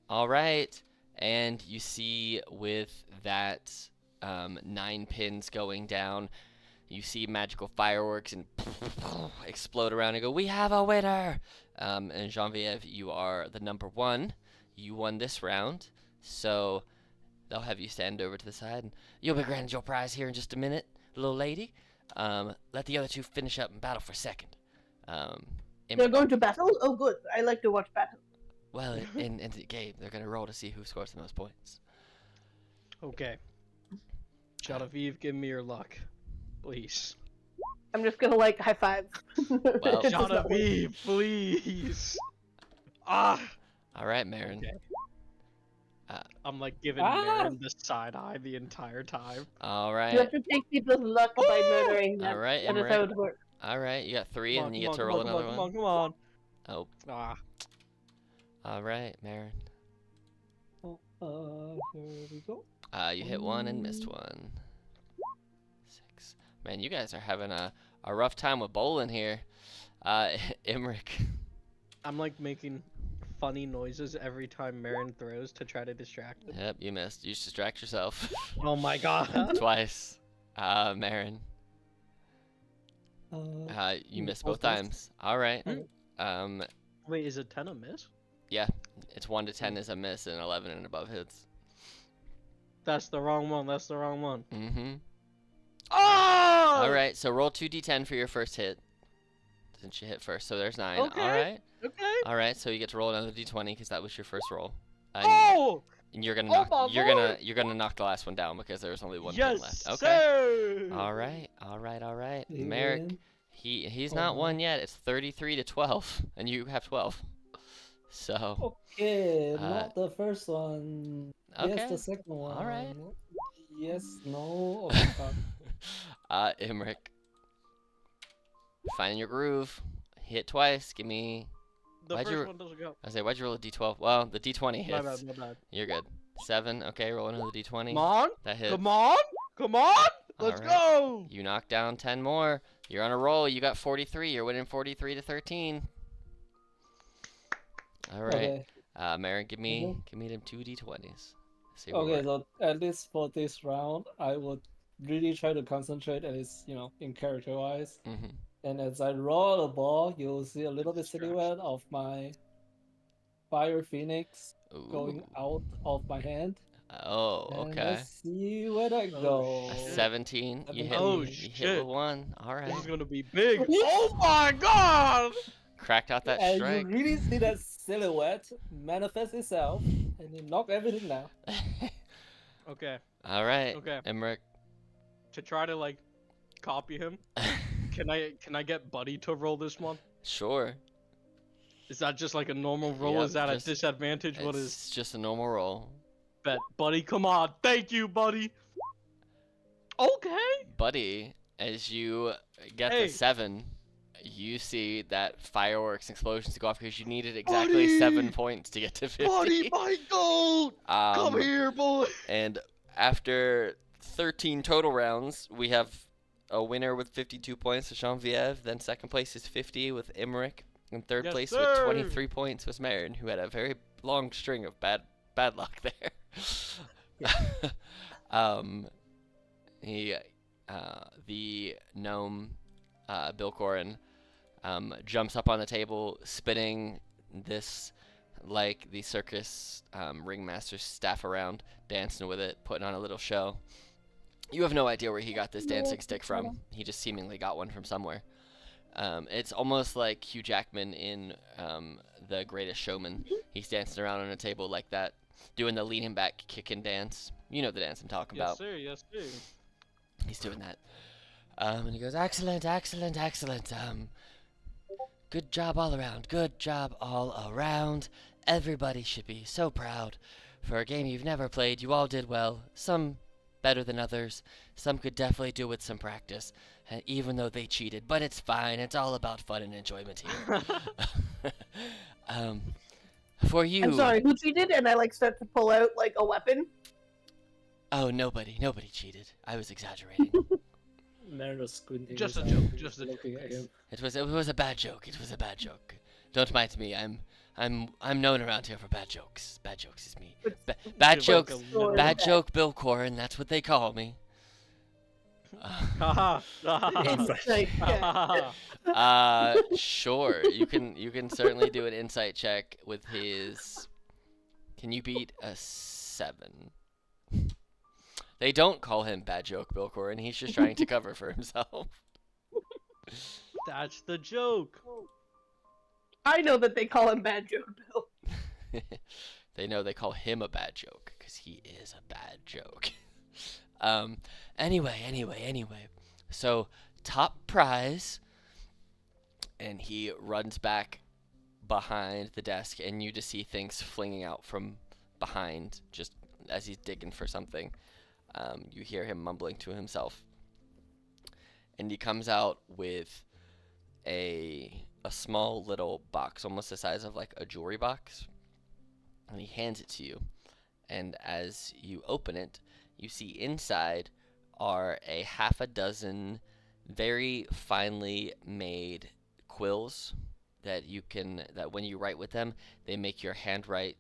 All right. And you see with that 9 pins going down, you see magical fireworks and explode around and go, we have a winner! And Genevieve, you are the number 1. You won this round. So they'll have you stand over to the side, and you'll be granted your prize here in just a minute, little lady. Let the other 2 finish up and battle for second. They're going to battle? Oh, good. I like to watch battle. Well, in the game, they're going to roll to see who scores the most points. Okay. Genevieve, give me your luck. Please. I'm just gonna like high five. Well, It's just not working. Genevieve, please. Ah! All right, Marin. Okay. I'm like giving Ah! Marin the side eye the entire time. All You right. have to take people's luck by murdering them. All right, That is how it works. All right, you got 3, Come on, and you come get to on, roll come on, another come one. on, come on, Oh, come on. Ah. all right, Marin. Here we go. You hit 1 and missed 1. 6. Man, you guys are having a rough time with bowling here. Emmerich. I'm like making funny noises every time Marin throws to try to distract him. Yep, you missed. You just distract yourself. Oh my god. Twice. Marin. You missed both times. times. All right. Hmm. Wait, is a 10 a miss? It's 1 to 10 is a miss, and 11 and above hits. That's the wrong one. That's the wrong one. Mm-hmm. Oh! All right, so roll 2d10 for your first hit. Since you hit first, so there's 9. Okay. All right. Okay. All right, so you get to roll another d20 because that was your first roll. Oh! And you're gonna Oh knock. my You're gonna knock the last one down because there was only 1 pin Yes, left. Okay. sir! All right. All right. All right. You Merrick, win. he's not won yet. It's 33 to 12, and you have 12. So Okay, Uh, not the first one. okay. Yes, the second one. All right. Yes, no. Oh my god. Emmerich, find your groove. Hit twice. Give me. The why'd first you- one doesn't go. I say, why'd you roll a d12? Well, the d20 My hits. bad, my bad. You're good. 7. Okay, roll another d20. Come on! That hits. Come on! Come on! Let's Alright. go! You knocked down 10 more. You're on a roll. You got 43. You're winning 43 to 13. All right. Okay. Marin, give me Mhm. them 2d20s. See where Okay, we're at. so at least for this round, I would really try to concentrate at least, in character wise. Mhm. And as I roll the ball, you'll see a little bit Distraction. silhouette of my fire phoenix going Ooh. out of my hand. Oh, And okay. let's see where I go. A shit. 17. You hit. Oh, you hit shit. with 1. All right. This is gonna be big. Oh my god! Cracked out that And strike. you really see that silhouette manifest itself, and you knock everything down. Okay, All right. okay. Emmerich. To try to like copy him, can I get Buddy to roll this one? Sure. Is that just like a normal roll? Yep, Is that just- a disadvantage? What is It's just a normal roll. bet? Buddy, come on. Thank you, Buddy. Okay. Buddy, as you get Hey. the 7, you see that fireworks explosions go off because you needed exactly Buddy! 7 points to get to 50. Buddy, my goat. Come Um, here, boy. And after 13 total rounds, we have a winner with 52 points with Genevieve. Then second place is 50 with Emmerich. And third Yes, place sir. with 23 points was Marin, who had a very long string of bad luck there. Um, he, the gnome, Bill Corin, jumps up on the table, spinning this like the circus ringmaster's staff around, dancing with it, putting on a little show. You have no idea where he got this dancing stick from. He just seemingly got one from somewhere. It's almost like Hugh Jackman in The Greatest Showman. He's dancing around on a table like that, doing the leaning back kick and dance. You know the dance I'm talking Yes, about. sir. Yes, sir. He's doing that. And he goes, excellent, excellent, excellent. Good job all around. Good job all around. Everybody should be so proud. For a game you've never played, you all did well. Some better than others. Some could definitely do with some practice, even though they cheated. But it's fine. It's all about fun and enjoyment here. For you. I'm sorry, who cheated? And I like start to pull out like a weapon. Oh, nobody cheated. I was exaggerating. Marin was squinting. Just his a joke, eyes, just a looking joke. at him. It was a bad joke. It was a bad joke. Don't mind me. I'm known around here for bad jokes. Bad jokes is me. Bad Give jokes. like a little- Bad joke, Bill Corin. That's what they call me. Haha. It's like, yeah. Sure. You can certainly do an insight check with his. Can you beat a 7? They don't call him bad joke, Bill Corin. He's just trying to cover for himself. That's the joke. I know that they call him Bad Joke Bill. They know they call him a bad joke because he is a bad joke. Anyway. So, top prize. And he runs back behind the desk, and you just see things flinging out from behind just as he's digging for something. You hear him mumbling to himself. And he comes out with a small little box, almost the size of like a jewelry box. And he hands it to you. And as you open it, you see inside are a half a dozen very finely made quills that when you write with them, they make your handwriting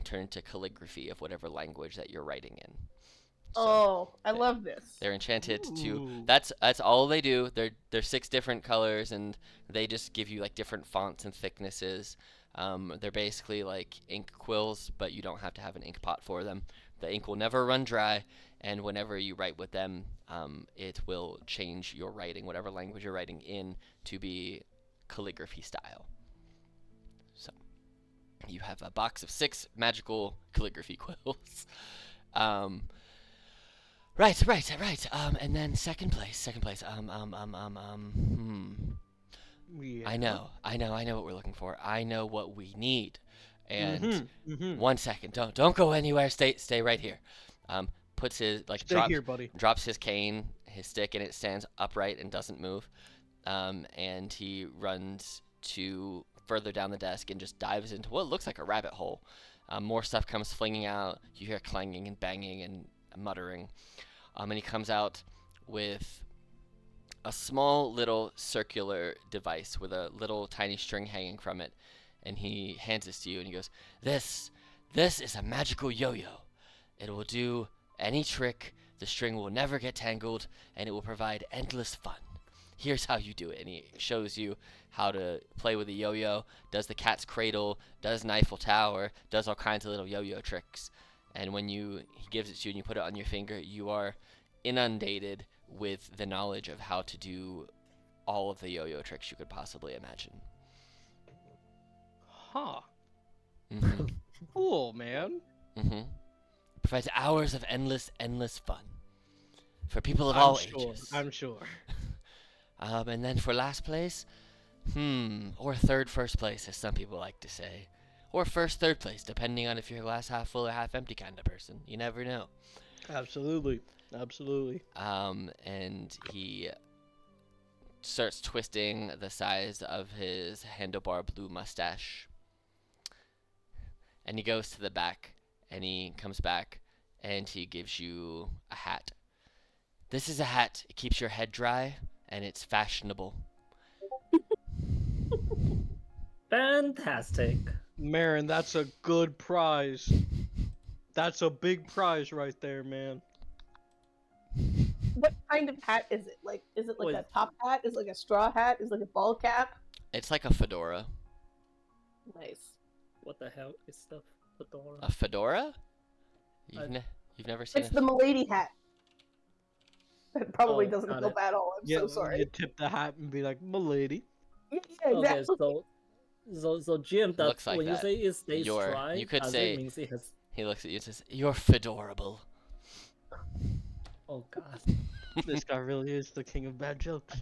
turn into calligraphy of whatever language that you're writing in. So Oh, I love this. they're enchanted to. Ooh. That's all they do. They're 6 different colors, and they just give you like different fonts and thicknesses. They're basically like ink quills, but you don't have to have an ink pot for them. The ink will never run dry, and whenever you write with them, it will change your writing, whatever language you're writing in, to be calligraphy style. So you have a box of 6 magical calligraphy quills. Right. And then second place. Yeah. I know what we're looking for. I know what we need. And Mhm. 1 second, don't go anywhere. Stay right here. Puts his Stay here, buddy. drops his cane, his stick, and it stands upright and doesn't move. And he runs to further down the desk and just dives into what looks like a rabbit hole. More stuff comes flinging out. You hear clanging and banging and muttering. And he comes out with a small little circular device with a little tiny string hanging from it. And he hands this to you and he goes, This is a magical yo-yo. It will do any trick. The string will never get tangled, and it will provide endless fun. Here's how you do it. And he shows you how to play with a yo-yo, does the cat's cradle, does an Eiffel Tower, does all kinds of little yo-yo tricks. And when he gives it to you and you put it on your finger, you are inundated with the knowledge of how to do all of the yo-yo tricks you could possibly imagine. Huh. Mm-hmm. Cool, man. Mm-hmm. Provides hours of endless fun for people of all ages. I'm sure. And then for last place, or first place, as some people like to say, or third place, depending on if you're a glass half full or half empty kind of person. You never know. Absolutely. And he starts twisting the size of his handlebar blue mustache. And he goes to the back, and he comes back, and he gives you a hat. This is a hat. It keeps your head dry, and it's fashionable. Fantastic. Marin, that's a good prize. That's a big prize right there, man. What kind of hat is it? Like, is it like Wait. a top hat? Is it like a straw hat? Is it like a ball cap? It's like a fedora. Nice. What the hell is the fedora? A fedora? I- You've never seen It's it? the milady hat. That probably Oh, doesn't got go it. bad at all. I'm Yeah, so sorry. you tip the hat and be like, "Milady." Yeah, Okay, exactly. so Jim, that Looks like when you that. say it stays Your- dry, you could does say- it means it has? He looks at you and says, "You're fedorable." Oh God. This guy really is the king of bad jokes.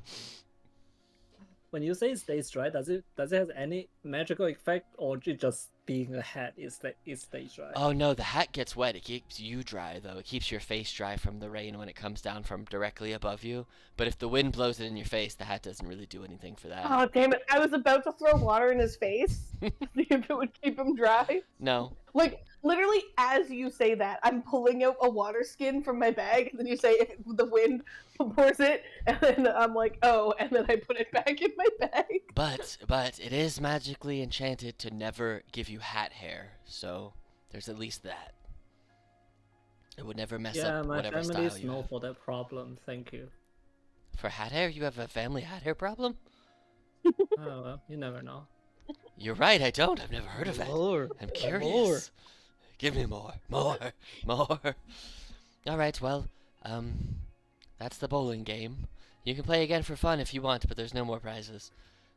When you say it stays dry, does it have any magical effect, or it just being a hat it stays dry? Oh no, the hat gets wet. It keeps you dry though. It keeps your face dry from the rain when it comes down from directly above you. But if the wind blows it in your face, the hat doesn't really do anything for that. Oh damn it! I was about to throw water in his face to see if it would keep him dry. No. Like literally, as you say that, I'm pulling out a water skin from my bag, and then you say if the wind pours it, and then I'm like, oh, and then I put it back in my bag. But it is magically enchanted to never give you hat hair. So there's at least that. It would never mess Yeah, up my whatever family style is you known have. for that problem. Thank you. For hat hair, you have a family hat hair problem? Oh well, you never know. You're right, I don't. I've never heard of that. More. I'm curious. Give me more. More. Alright, well, that's the bowling game. You can play again for fun if you want, but there's no more prizes.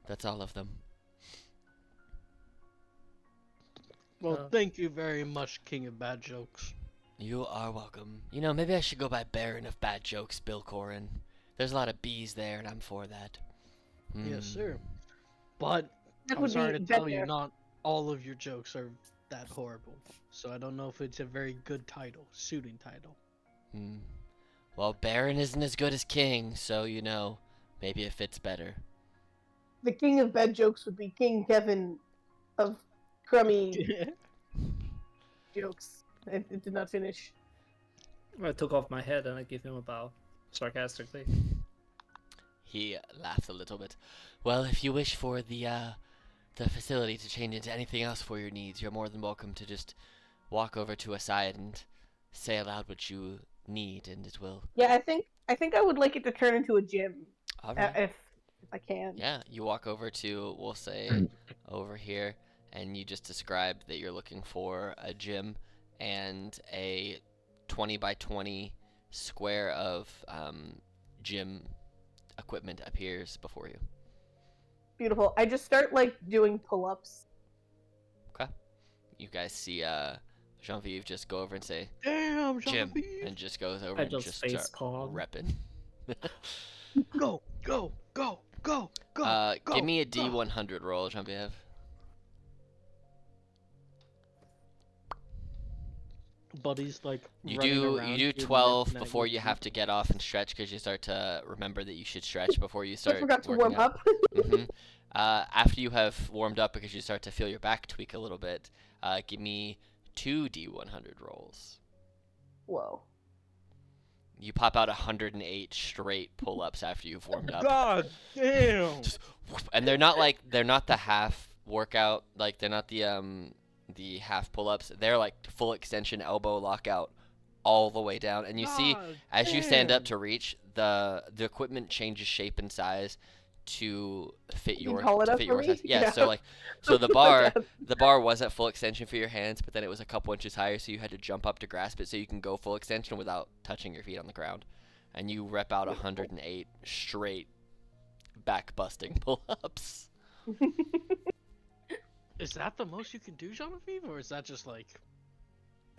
That's all of them. Well, thank you very much, king of bad jokes. You are welcome. You know, maybe I should go by Baron of Bad Jokes, Bill Corin. There's a lot of B's there, and I'm for that. Yes, Hmm. sir. But That I'm would sorry be to tell better. you, not all of your jokes are that horrible. So I don't know if it's a very good title, suiting title. Hmm. Well, Baron isn't as good as King, so, you know, maybe it fits better. The king of bad jokes would be King Kevin of crummy jokes. It did not finish. I took off my head and I gave him a bow, sarcastically. He laughed a little bit. Well, if you wish for the facility to change into anything else for your needs, you're more than welcome to just walk over to a side and say aloud what you need, and it will. Yeah, I think I would like it to turn into a gym All right. if I can. Yeah, you walk over to, we'll say, over here, and you just describe that you're looking for a gym, and a 20 by 20 square of gym equipment appears before you. Beautiful. I just start like doing pull-ups. Okay. You guys see Jean-Vive just go over and say, Damn, "Gym," Jean-Vive. and just goes over I and just just face start palm. repping. Go, go, go, go, go. Go, Give me a go. D100 roll, Jean-Vive. Buddy's like You running do around you do doing 12 midnight before you routine. have to get off and stretch because you start to remember that you should stretch before you I start forgot to working warm out. up. hmm After you have warmed up because you start to feel your back tweak a little bit, give me 2 D100 rolls. Whoa. You pop out 108 straight pull-ups after you've warmed up. God damn. Just whoop, and they're not the half workout, like they're not the half pull-ups. They're like full extension elbow lockout all the way down. And you see God as you stand up damn. to reach, the equipment changes shape and size to fit You your call it to up fit for your me? size. Yeah, Yeah. so like so the bar was at full extension for your hands, but then it was a couple inches higher, so you had to jump up to grasp it so you can go full extension without touching your feet on the ground. And you rep out 108 straight back busting pull-ups. Is that the most you can do, Genevieve, or is that just like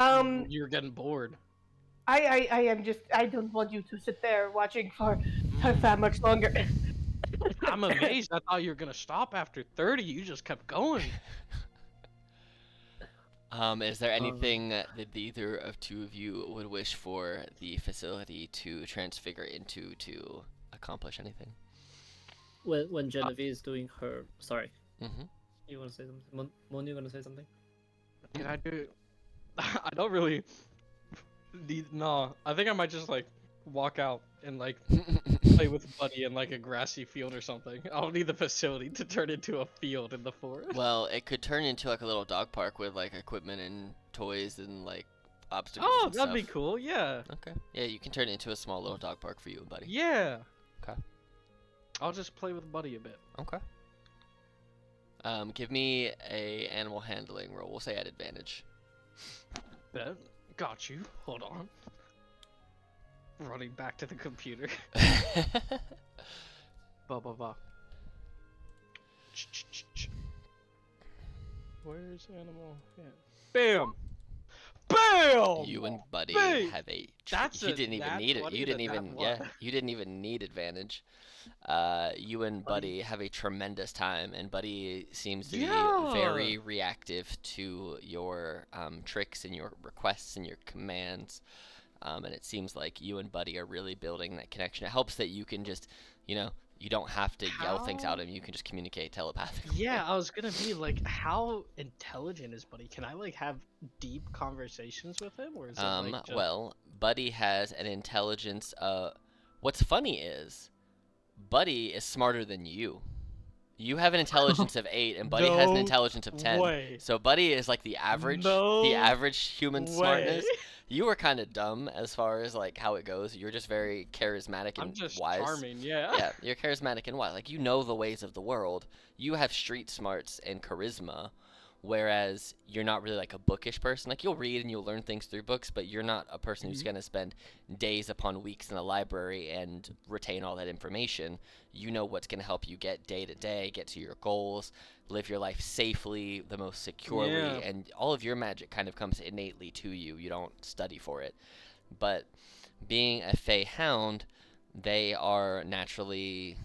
Um, you're getting bored? I am just. I don't want you to sit there watching for that much longer. I'm amazed. I thought you were gonna stop after 30. You just kept going. Is there anything that either of two of you would wish for the facility to transfigure into to accomplish anything? When Genevieve is doing her, sorry, Mm-hmm. you want to say something? Mon, you gonna say something? Can I do? I don't really need. No, I think I might just like walk out and like play with Buddy in like a grassy field or something. I don't need the facility to turn into a field in the forest. Well, it could turn into like a little dog park with like equipment and toys and like obstacles Oh, and that'd stuff. be cool. Yeah. Okay. Yeah, you can turn it into a small little dog park for you and Buddy. Yeah. Okay. I'll just play with Buddy a bit. Okay. Give me a animal handling roll. We'll say at advantage. Bet. Got you. Hold on. Running back to the computer. Ba ba ba. Where's animal? Yeah. Bam! Bam! You and Buddy Bang! have a. That's you a didn't even nat need it. 20 You and a didn't nat even. one. Yeah. You didn't even need advantage. You and Buddy have a tremendous time, and Buddy seems to be very reactive to your tricks and your requests and your commands. And it seems like you and Buddy are really building that connection. It helps that you can just, you don't have to yell things out, and you can just communicate telepathically. Yeah, I was gonna be like, how intelligent is Buddy? Can I like have deep conversations with him, or is it like just... Well, Buddy has an intelligence. What's funny is, Buddy is smarter than you. You have an intelligence of 8, and Buddy has an intelligence of 10. way. So Buddy is like the average human smartness. You were kind of dumb as far as like how it goes. You're just very charismatic and I'm just wise. charming, yeah. Yeah, you're charismatic and wise. Like, you know the ways of the world. You have street smarts and charisma, whereas you're not really like a bookish person. Like, you'll read and you'll learn things through books, but you're not a person who's going to spend days upon weeks in a library and retain all that information. You know what's going to help you get day to day, get to your goals, live your life safely, the most securely, and all of your magic kind of comes innately to you. You don't study for it. But being a Fey Hound, they are naturally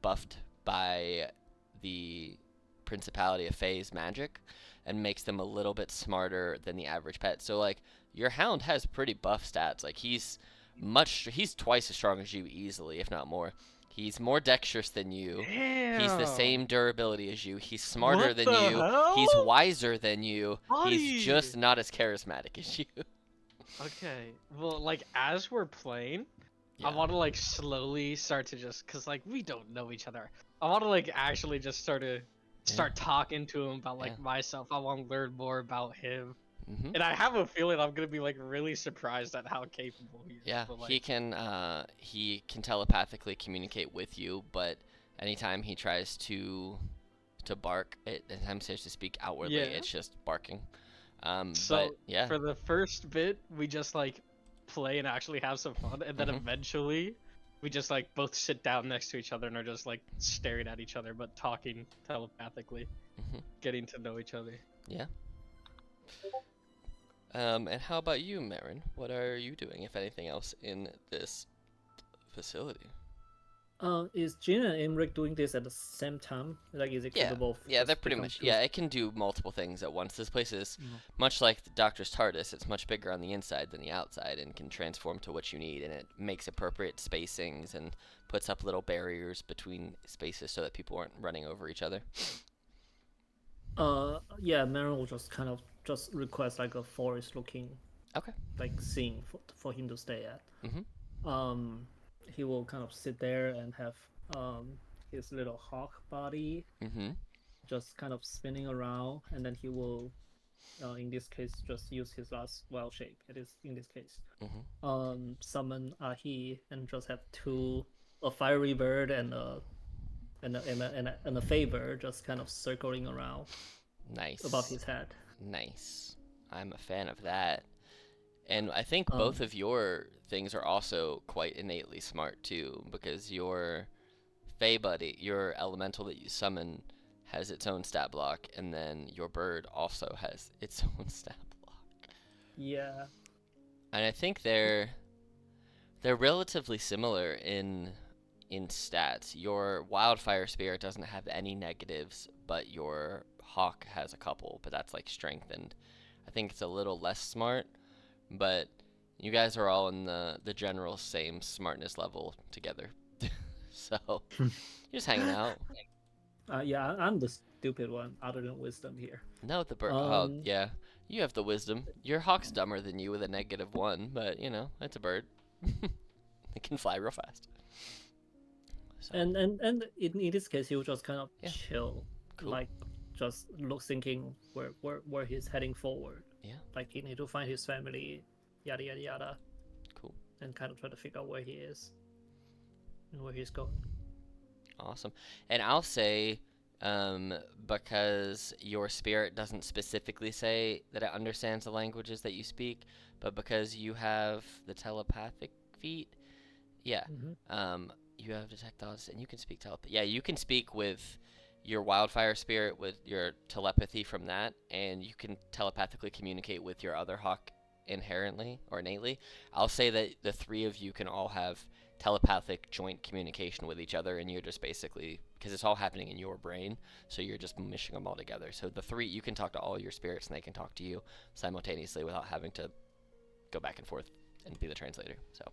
buffed by the Principality of Fae's magic, and makes them a little bit smarter than the average pet. So like, your hound has pretty buff stats. Like, he's twice as strong as you easily, if not more. He's more dexterous than you. Damn. He's the same durability as you. He's smarter What than the you. hell? He's wiser than you. Buddy. He's just not as charismatic as you. Okay. Well, like as we're playing, Yeah. I want to like slowly start to just, cause like we don't know each other. I want to like actually just start talking to him about like myself. I want to learn more about him. Mm-hmm. And I have a feeling I'm gonna be like really surprised at how capable he is. Yeah, but, like, he can telepathically communicate with you, but anytime he tries to bark, anytime he tries to speak outwardly, it's just barking. So but yeah, for the first bit, we just like play and actually have some fun, and then eventually we just like both sit down next to each other and are just like staring at each other, but talking telepathically, getting to know each other. Yeah. And how about you, Marin? What are you doing, if anything else, in this facility? Is Jin and Imrik doing this at the same time? Like, is it capable of Yeah, just they're pretty become much. two- Yeah, it can do multiple things at once. This place is much like the Doctor's TARDIS. It's much bigger on the inside than the outside, and can transform to what you need. And it makes appropriate spacings and puts up little barriers between spaces so that people aren't running over each other. Yeah, Marin will just kind of just request like a forest-looking, like scene for him to stay at. He will kind of sit there and have his little hawk body just kind of spinning around, and then he will, in this case, just use his last wild shape. It is in this case, summon Ahi and just have a fiery bird and a fey bird just kind of circling around. Nice. Above his head. Nice. I'm a fan of that. And I think both of your things are also quite innately smart too, because your Fey buddy, your elemental that you summon, has its own stat block, and then your bird also has its own stat block. Yeah. And I think they're relatively similar in stats. Your wildfire spirit doesn't have any negatives, but your hawk has a couple, but that's like strengthened. I think it's a little less smart, but you guys are all in the general same smartness level together. So you're just hanging out. Yeah, I'm the stupid one, other than wisdom here. No, the bird. Oh, yeah. You have the wisdom. Your hawk's dumber than you with a -1, but it's a bird. It can fly real fast. So. And in this case, he will just kind of chill, Cool. like just thinking where he's heading forward. Yeah. Like he need to find his family, yada yada yada. Cool. And kind of try to figure out where he is and where he's going. Awesome. And I'll say, because your spirit doesn't specifically say that it understands the languages that you speak, but because you have the telepathic feat, yeah, you have detect thoughts and you can speak telepathy. Yeah, you can speak with your wildfire spirit with your telepathy from that, and you can telepathically communicate with your other hawk inherently or innately. I'll say that the three of you can all have telepathic joint communication with each other, and you're just basically, because it's all happening in your brain, so you're just mishing them all together. So the three, you can talk to all your spirits and they can talk to you simultaneously without having to go back and forth and be the translator. So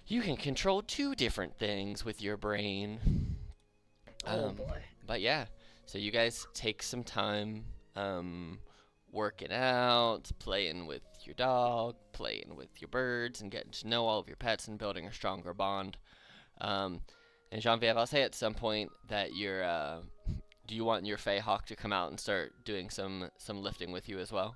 you can control two different things with your brain. Oh boy. But yeah, so you guys take some time working out, playing with your dog, playing with your birds, and getting to know all of your pets and building a stronger bond. And Jean-Vive, I'll say at some point that you're, do you want your Fey Hawk to come out and start doing some lifting with you as well?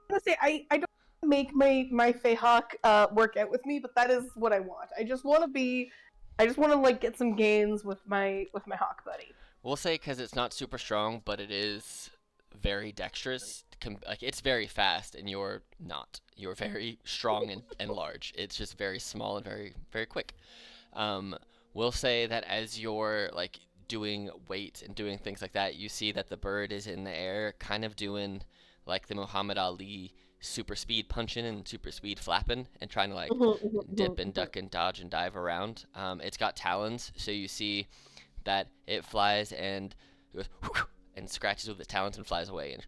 I was gonna say I don't make my Feyhawk work out with me, but that is what I want. I just want to like get some gains with my hawk buddy. We'll say because it's not super strong, but it is very dexterous. Like it's very fast, and you're not. You're very strong and large. It's just very small and very very quick. Um, we'll say that as you're like doing weight and doing things like that, you see that the bird is in the air, kind of doing like the Muhammad Ali super speed punching and super speed flapping and trying to like dip and duck and dodge and dive around. It's got talons, so you see that it flies and goes and scratches with its talons and flies away and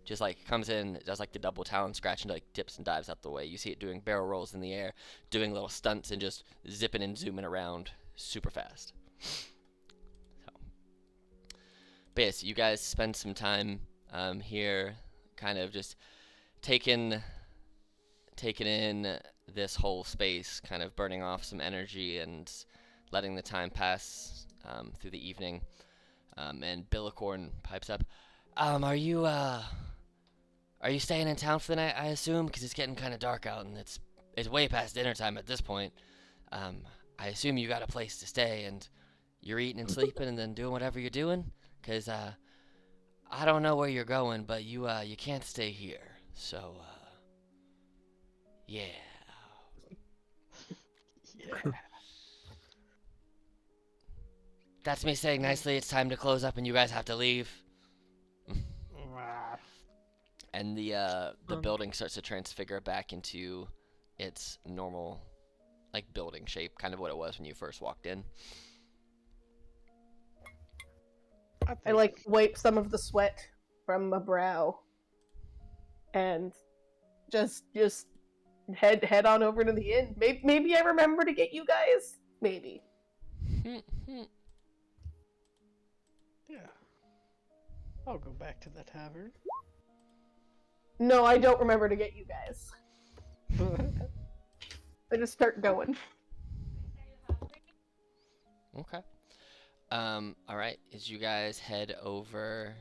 just like comes in, does like the double talon scratch and like dips and dives out the way. You see it doing barrel rolls in the air, doing little stunts and just zipping and zooming around super fast. So, but yes, you guys spend some time here, kind of just taking in this whole space, kind of burning off some energy and letting the time pass through the evening. And Billicorn pipes up, are you staying in town for the night, I assume? Because it's getting kind of dark out, and it's way past dinner time at this point. I assume you got a place to stay, and you're eating and sleeping and then doing whatever you're doing? Because I don't know where you're going, but you can't stay here. So, yeah. Yeah. That's me saying nicely it's time to close up and you guys have to leave. And the building starts to transfigure back into its normal, like, building shape, kind of what it was when you first walked in. I like wipe some of the sweat from my brow, and just head on over to the inn. Maybe I remember to get you guys. Maybe. Yeah. I'll go back to the tavern. No, I don't remember to get you guys. I just start going. Okay. All right. As you guys head over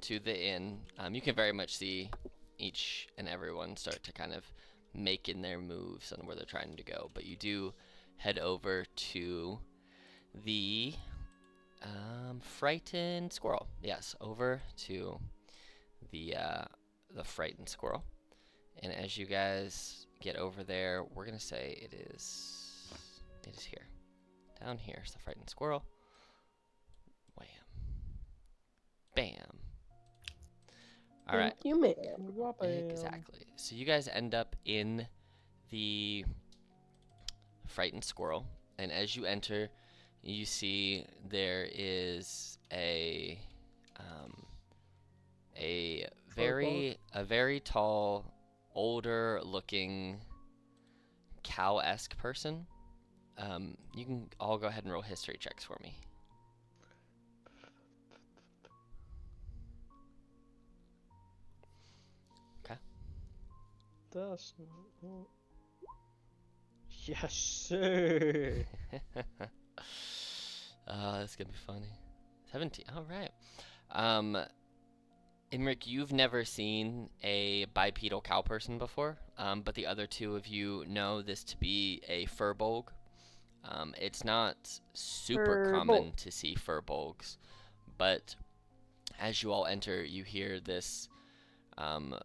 to the inn, you can very much see each and everyone start to kind of make in their moves on where they're trying to go. But you do head over to the frightened squirrel. Yes, over to the frightened squirrel. And as you guys get over there, we're gonna say it is here. Down here is the frightened squirrel. Wham. Bam. All right. Thank you, ma'am. Exactly. So you guys end up in the frightened squirrel, and as you enter, you see there is a very tall, older looking cow-esque person. You can all go ahead and roll history checks for me. Okay. That's not... Yes, sir. That's gonna be funny. 17. All right. Imric, you've never seen a bipedal cow person before, but the other two of you know this to be a furbolg. It's not super For both. common to see furbolgs, but as you all enter, you hear this um,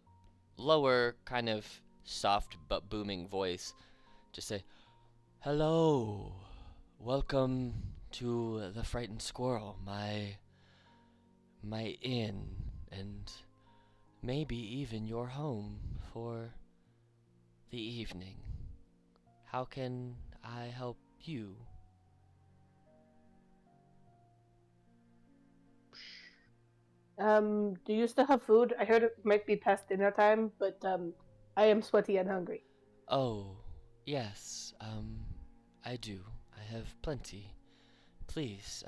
lower, kind of soft but booming voice just say, "Hello, welcome to the Frightened Squirrel, my inn, and maybe even your home for the evening. How can I help you?" Do you still have food? I heard it might be past dinner time, but I am sweaty and hungry. Oh, yes, I do. I have plenty. Please,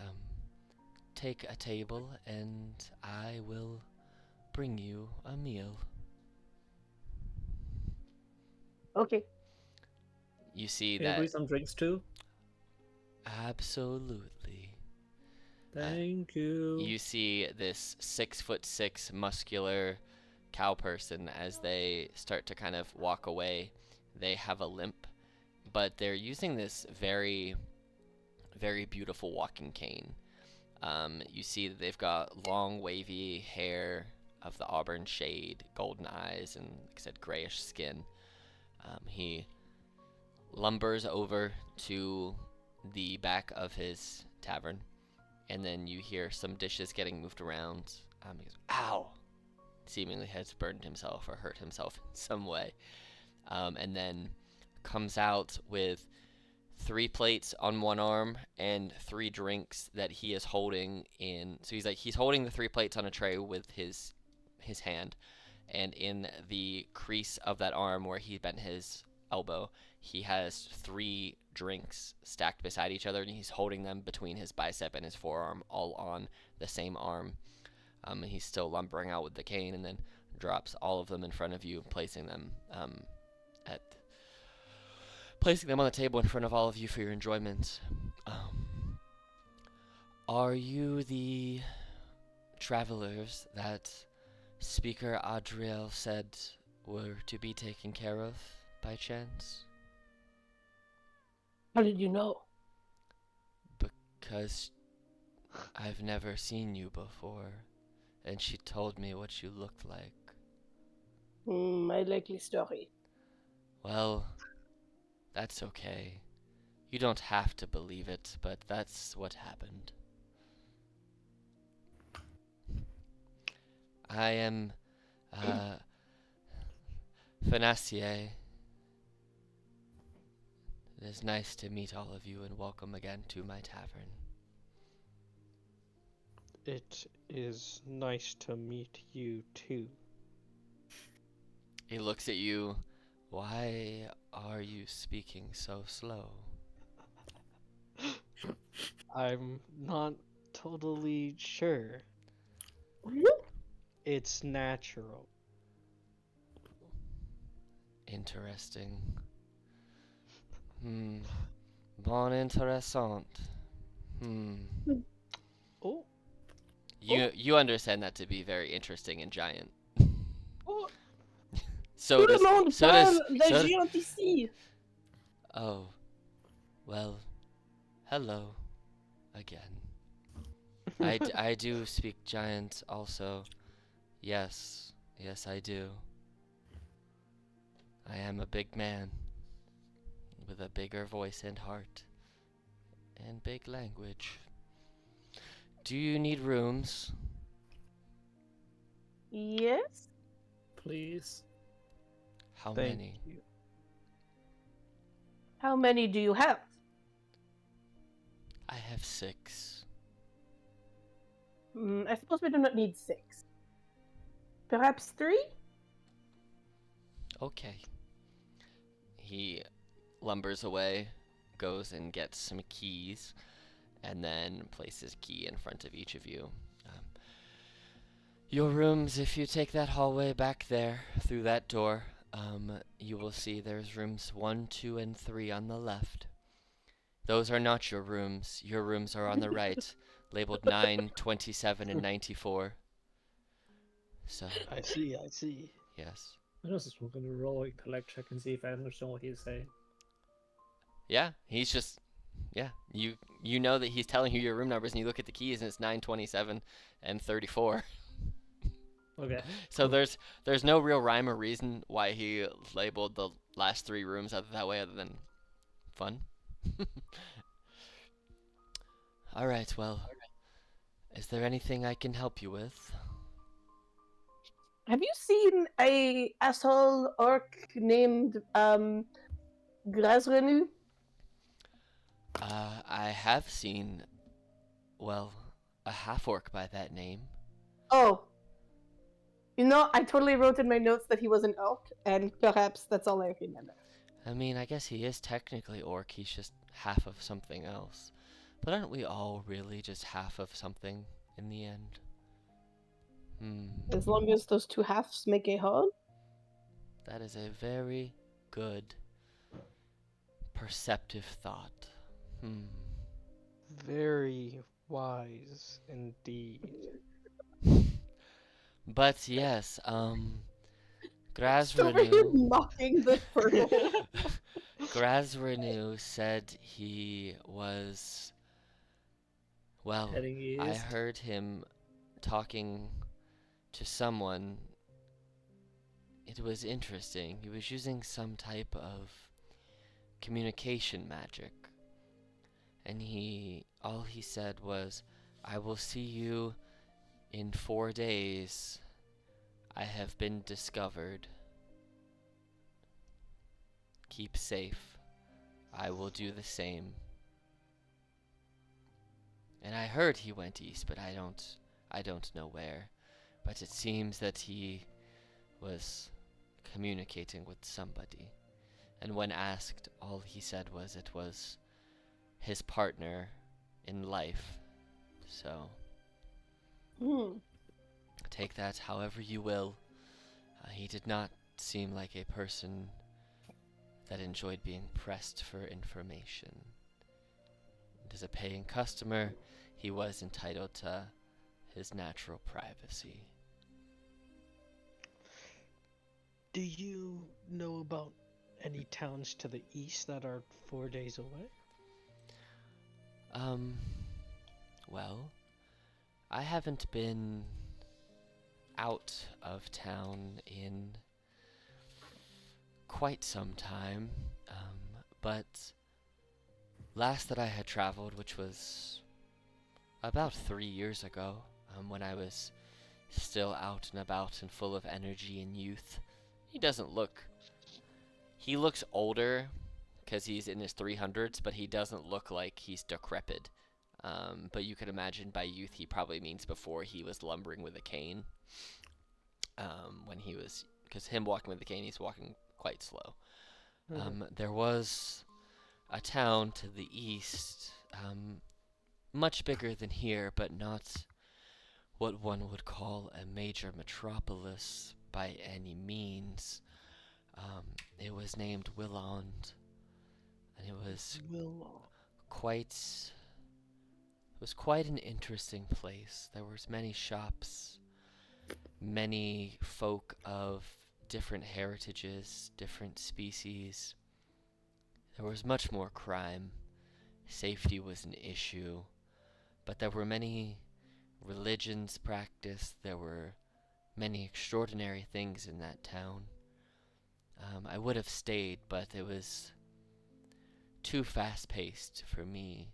take a table and I will bring you a meal. Okay. You see Can you that bring some drinks too? absolutely. Thank you. You see this 6'6" muscular cow person as they start to kind of walk away. They have a limp, but they're using this very, very beautiful walking cane. You see that they've got long, wavy hair of the auburn shade, golden eyes, and like I said, grayish skin. He lumbers over to the back of his tavern, and then you hear some dishes getting moved around. He goes, "Ow!" Seemingly has burned himself or hurt himself in some way, and then comes out with 3 plates on one arm and 3 drinks that he is holding in. So he's holding the 3 plates on a tray with his hand, and in the crease of that arm where he bent his elbow, he has 3 drinks stacked beside each other, and he's holding them between his bicep and his forearm, all on the same arm. And he's still lumbering out with the cane, and then drops all of them in front of you, at placing them on the table in front of all of you for your enjoyment. Are you the travelers that Speaker Adriel said were to be taken care of by chance? How did you know? Because I've never seen you before, and she told me what you looked like. My likely story. Well, that's okay. You don't have to believe it, but that's what happened. I am, Fenacier. It is nice to meet all of you and welcome again to my tavern. It is nice to meet you too. He looks at you. Why are you speaking so slow? I'm not totally sure. It's natural. Interesting. Bon interessant. Oh, You understand that to be very interesting and giant. oh. So Tout does le monde so parle does de so géant ici. Oh, well, hello again. I do speak giant also. Yes, yes I do. I am a big man with a bigger voice and heart and big language. Do you need rooms? Yes. Please. How Thank many? you. How many do you have? I have 6. I suppose we do not need 6. Perhaps 3? Okay. He lumbers away, goes and gets some keys, and then places a key in front of each of you. Your rooms, if you take that hallway back there through that door, you will see there's rooms 1, 2, and 3 on the left. Those are not your rooms. Your rooms are on the right, labeled 9, 27, and 94. So, I see. I see. yes. I'm just gonna roll a intellect check and see if I understand what he's saying. Yeah, he's just yeah. You know that he's telling you your room numbers and you look at the keys and it's 927 and 34. Okay. So Cool. there's no real rhyme or reason why he labeled the last three rooms that way other than fun. All right, well, is there anything I can help you with? Have you seen a asshole orc named Grazrenu? I have seen, well, a half orc by that name. Oh, I totally wrote in my notes that he was an orc, and perhaps that's all I remember. I mean, I guess he is technically orc, he's just half of something else. But aren't we all really just half of something in the end? As long as those two halves make a whole. That is a very good, perceptive thought. Very wise indeed. But yes, Just over here Grazrenew. mocking the purple. Grazrenew said he was. Well, Heading I east. heard him talking to someone. It was interesting. He was using some type of communication magic. And all he said was, I will see you in 4 days. I have been discovered. Keep safe. I will do the same. And I heard he went east, but I don't know where. But it seems that he was communicating with somebody. And when asked, all he said was it was his partner in life. So, take that however you will. He did not seem like a person that enjoyed being pressed for information. And as a paying customer, he was entitled to his natural privacy. Do you know about any towns to the east that are 4 days away? Well, I haven't been out of town in quite some time, but last that I had traveled, which was about 3 years ago, when I was still out and about and full of energy and youth. He looks older because he's in his 300s, but he doesn't look like he's decrepit. But you could imagine by youth he probably means before he was lumbering with a cane. Because him walking with a cane, he's walking quite slow. There was a town to the east, much bigger than here, but not what one would call a major metropolis by any means. It was named Willond, and it was quite an interesting place. There was many shops, many folk of different heritages, different species. There was much more crime. Safety was an issue, but there were many religions practiced. There were many extraordinary things in that town. I would have stayed, but it was too fast-paced for me.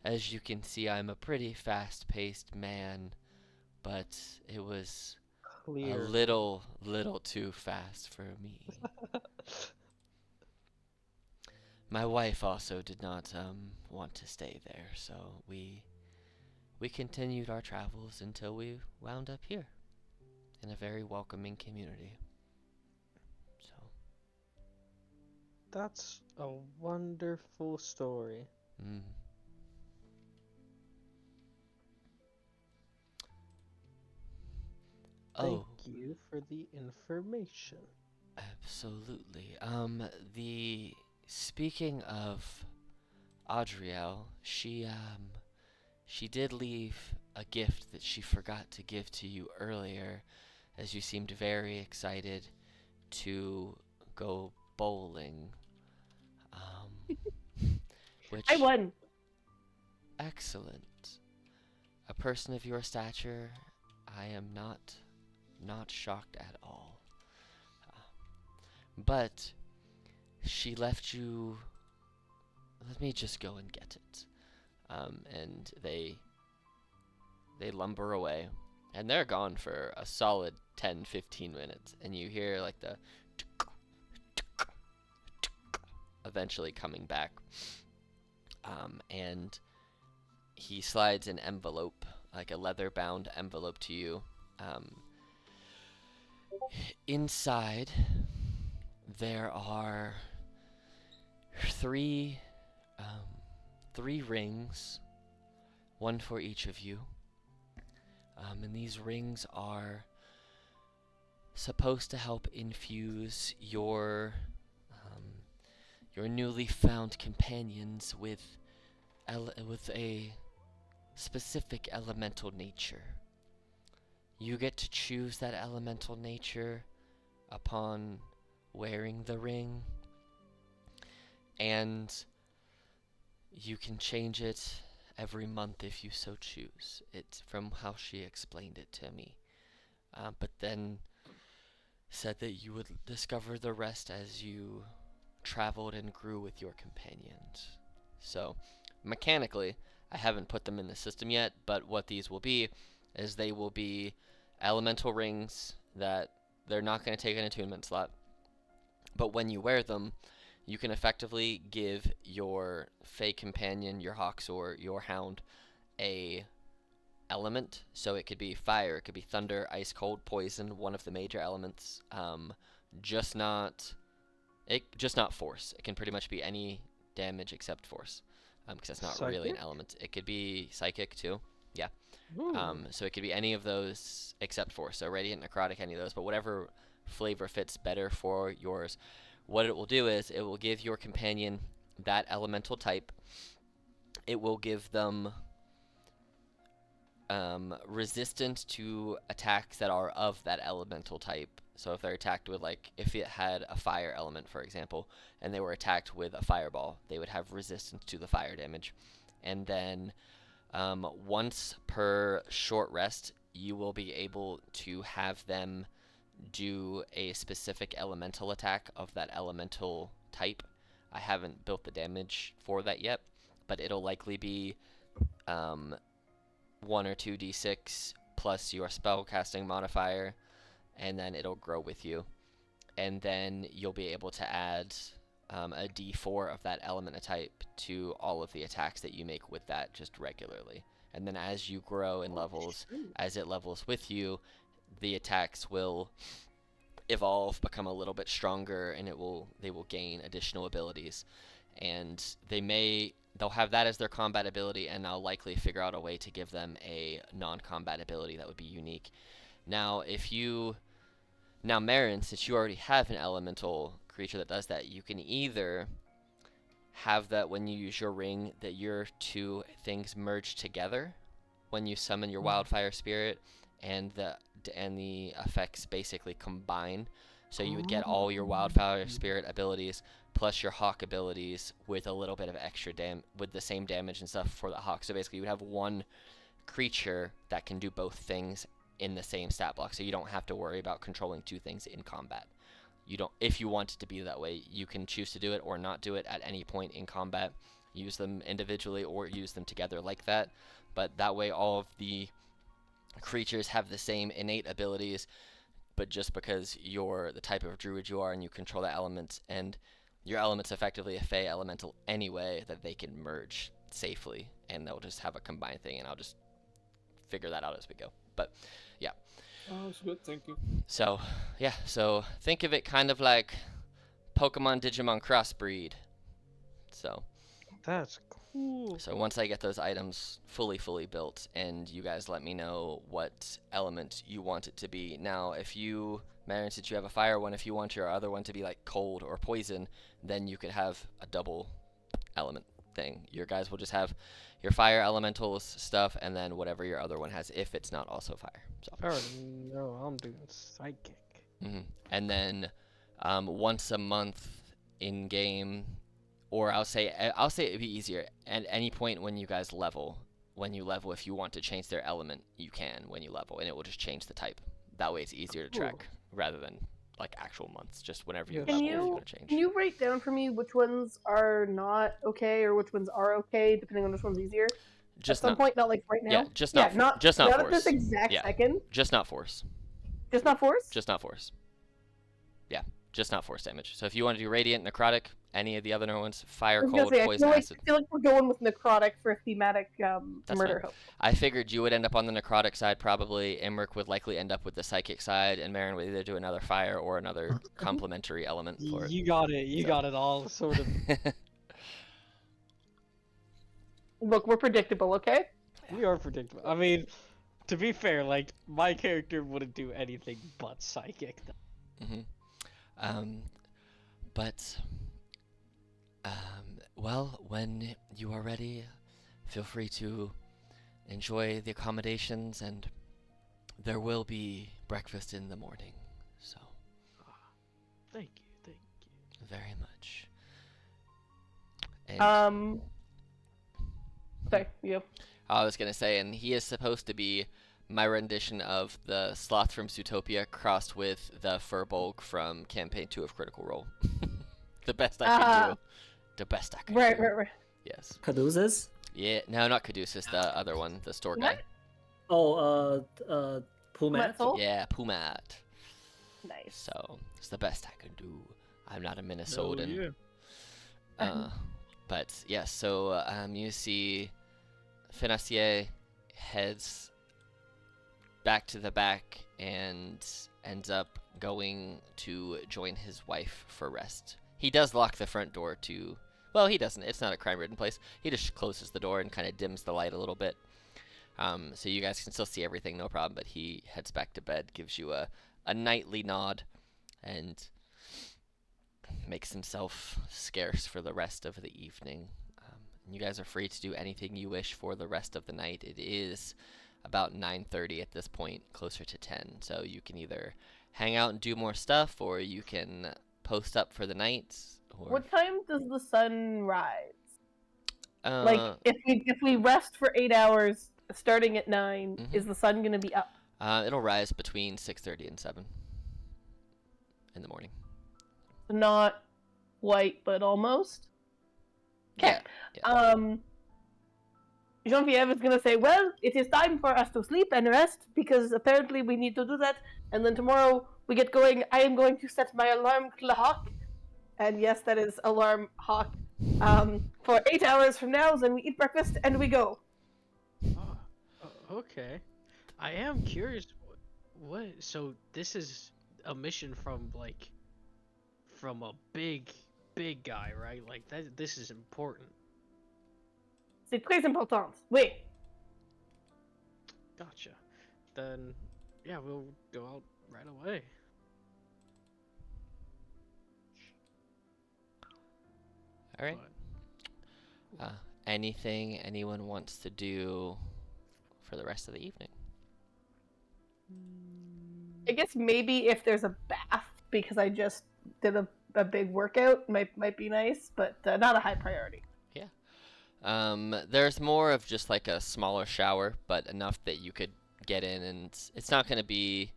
As you can see, I'm a pretty fast-paced man, but it was a Clear. little too fast for me. My wife also did not want to stay there, so we continued our travels until we wound up here in a very welcoming community. So, That's a wonderful story. Thank Oh, you for the information. absolutely. Speaking of Adriel, she did leave a gift that she forgot to give to you earlier, as you seemed very excited to go bowling. Which, I won. excellent. A person of your stature, I am not shocked at all. But she left you. Let me just go and get it. And they lumber away, and they're gone for a solid 10-15 minutes, and you hear like the eventually coming back. And he slides an envelope, like a leather-bound envelope, to you. Inside, there are three rings, one for each of you. And these rings are supposed to help infuse your newly found companions with a specific elemental nature. You get to choose that elemental nature upon wearing the ring, and you can change it every month if you so choose. It's from how she explained it to me. But then said that you would discover the rest as you traveled and grew with your companions. So, mechanically, I haven't put them in the system yet, but what these will be is they will be elemental rings that they're not going to take an attunement slot, but when you wear them, you can effectively give your Fey companion, your Hawks, or your Hound a element. So it could be fire, it could be thunder, ice, cold, poison, one of the major elements. Just not force. It can pretty much be any damage except force, because that's not really an Psychic? element. It could be psychic too. Yeah. Ooh. So it could be any of those except force. So radiant, necrotic, any of those. But whatever flavor fits better for yours. What it will do is it will give your companion that elemental type. It will give them resistance to attacks that are of that elemental type. So if they're attacked with, like, if it had a fire element, for example, and they were attacked with a fireball, they would have resistance to the fire damage. And then once per short rest, you will be able to have them do a specific elemental attack of that elemental type. I haven't built the damage for that yet, but it'll likely be 1 or 2 d6 plus your spellcasting modifier, and then it'll grow with you. And then you'll be able to add a d4 of that element type to all of the attacks that you make with that just regularly. And then as you grow in levels, as it levels with you, the attacks will evolve, become a little bit stronger, and they will gain additional abilities. And they'll have that as their combat ability, and I'll likely figure out a way to give them a non-combat ability that would be unique. Now, Marin, since you already have an elemental creature that does that, you can either have that when you use your ring, that your two things merge together when you summon your wildfire spirit, and the effects basically combine. So you would get all your wildfire spirit abilities plus your hawk abilities with a little bit of extra with the same damage and stuff for the hawk. So basically you would have one creature that can do both things in the same stat block, so you don't have to worry about controlling two things in combat. If you want it to be that way, you can choose to do it or not do it at any point in combat. Use them individually or use them together like that. But that way all of the creatures have the same innate abilities, but just because you're the type of druid you are and you control the elements, and your element's effectively a fey elemental anyway, that they can merge safely, and they'll just have a combined thing, and I'll just figure that out as we go. But yeah. Oh, it's good, thank you. So yeah, so think of it kind of like Pokemon Digimon crossbreed. So That's cool. So once I get those items fully built, and you guys let me know what element you want it to be. Now, if you, Marin, since you have a fire one, if you want your other one to be like cold or poison, then you could have a double element thing. Your guys will just have your fire elementals stuff, and then whatever your other one has, if it's not also fire. So. I already know I'm doing psychic. And then once a month in game, or I'll say it'd be easier at any point when you guys level. When you level, if you want to change their element, you can when you level, and it will just change the type. That way, it's easier to track rather than like actual months. Just whenever you level, it's gonna change. Can you write down for me which ones are not okay or which ones are okay, depending on which one's easier? Just at some point, not like right now. Yeah, just not. Not just not not force. at this exact second. Just not force. Just not force. Just not force. Yeah, just not force damage. So if you want to do radiant, necrotic, any of the other ones, fire, cold, poison, acid. I feel like we're going with necrotic for a thematic murder fine. hope. I figured you would end up on the necrotic side probably. Imric would likely end up with the psychic side, and Marin would either do another fire or another complementary element for it. You got it. You got it all sort of. Look, we're predictable, okay? We are predictable. I mean, to be fair, like my character wouldn't do anything but psychic. But well, when you are ready, feel free to enjoy the accommodations, and there will be breakfast in the morning. So, thank you. very much. And sorry, you. I was gonna say, and he is supposed to be my rendition of the Sloth from Zootopia crossed with the Furbolg from Campaign 2 of Critical Role. The best I can do. The best I can do. Right. Yes. Caduceus? Yeah, no, not Caduceus, the other one, the store guy. Oh, Pumat? Pumat? Yeah, Pumat. Nice. So, it's the best I can do. I'm not a Minnesotan. But, yeah, so you see Financier heads back to the back and ends up going to join his wife for rest. He does lock the front door to... Well, he doesn't. It's not a crime-ridden place. He just closes the door and kind of dims the light a little bit. So you guys can still see everything, no problem, but he heads back to bed, gives you a nightly nod, and makes himself scarce for the rest of the evening. You guys are free to do anything you wish for the rest of the night. It is about 9:30 at this point, closer to 10, so you can either hang out and do more stuff, or you can post up for the night. Or... What time does the sun rise? Like, if we rest for 8 hours, starting at 9, is the sun gonna be up? It'll rise between 6:30 and 7 in the morning. Not quite, but almost. Okay. Yeah. Genevieve is gonna say, "Well, it is time for us to sleep and rest because apparently we need to do that. And then tomorrow we get going. I am going to set my alarm clock, and yes, that is alarm hawk. For 8 hours from now. Then we eat breakfast and we go." Okay. I am curious. What? So this is a mission from a big guy, right? Like that. This is important. C'est très important. Oui. Gotcha. Then, yeah, we'll go out right away. All right. Anything anyone wants to do for the rest of the evening? I guess maybe if there's a bath, because I just did a big workout, might be nice, but not a high priority. There's more of just like a smaller shower, but enough that you could get in, and it's not gonna be...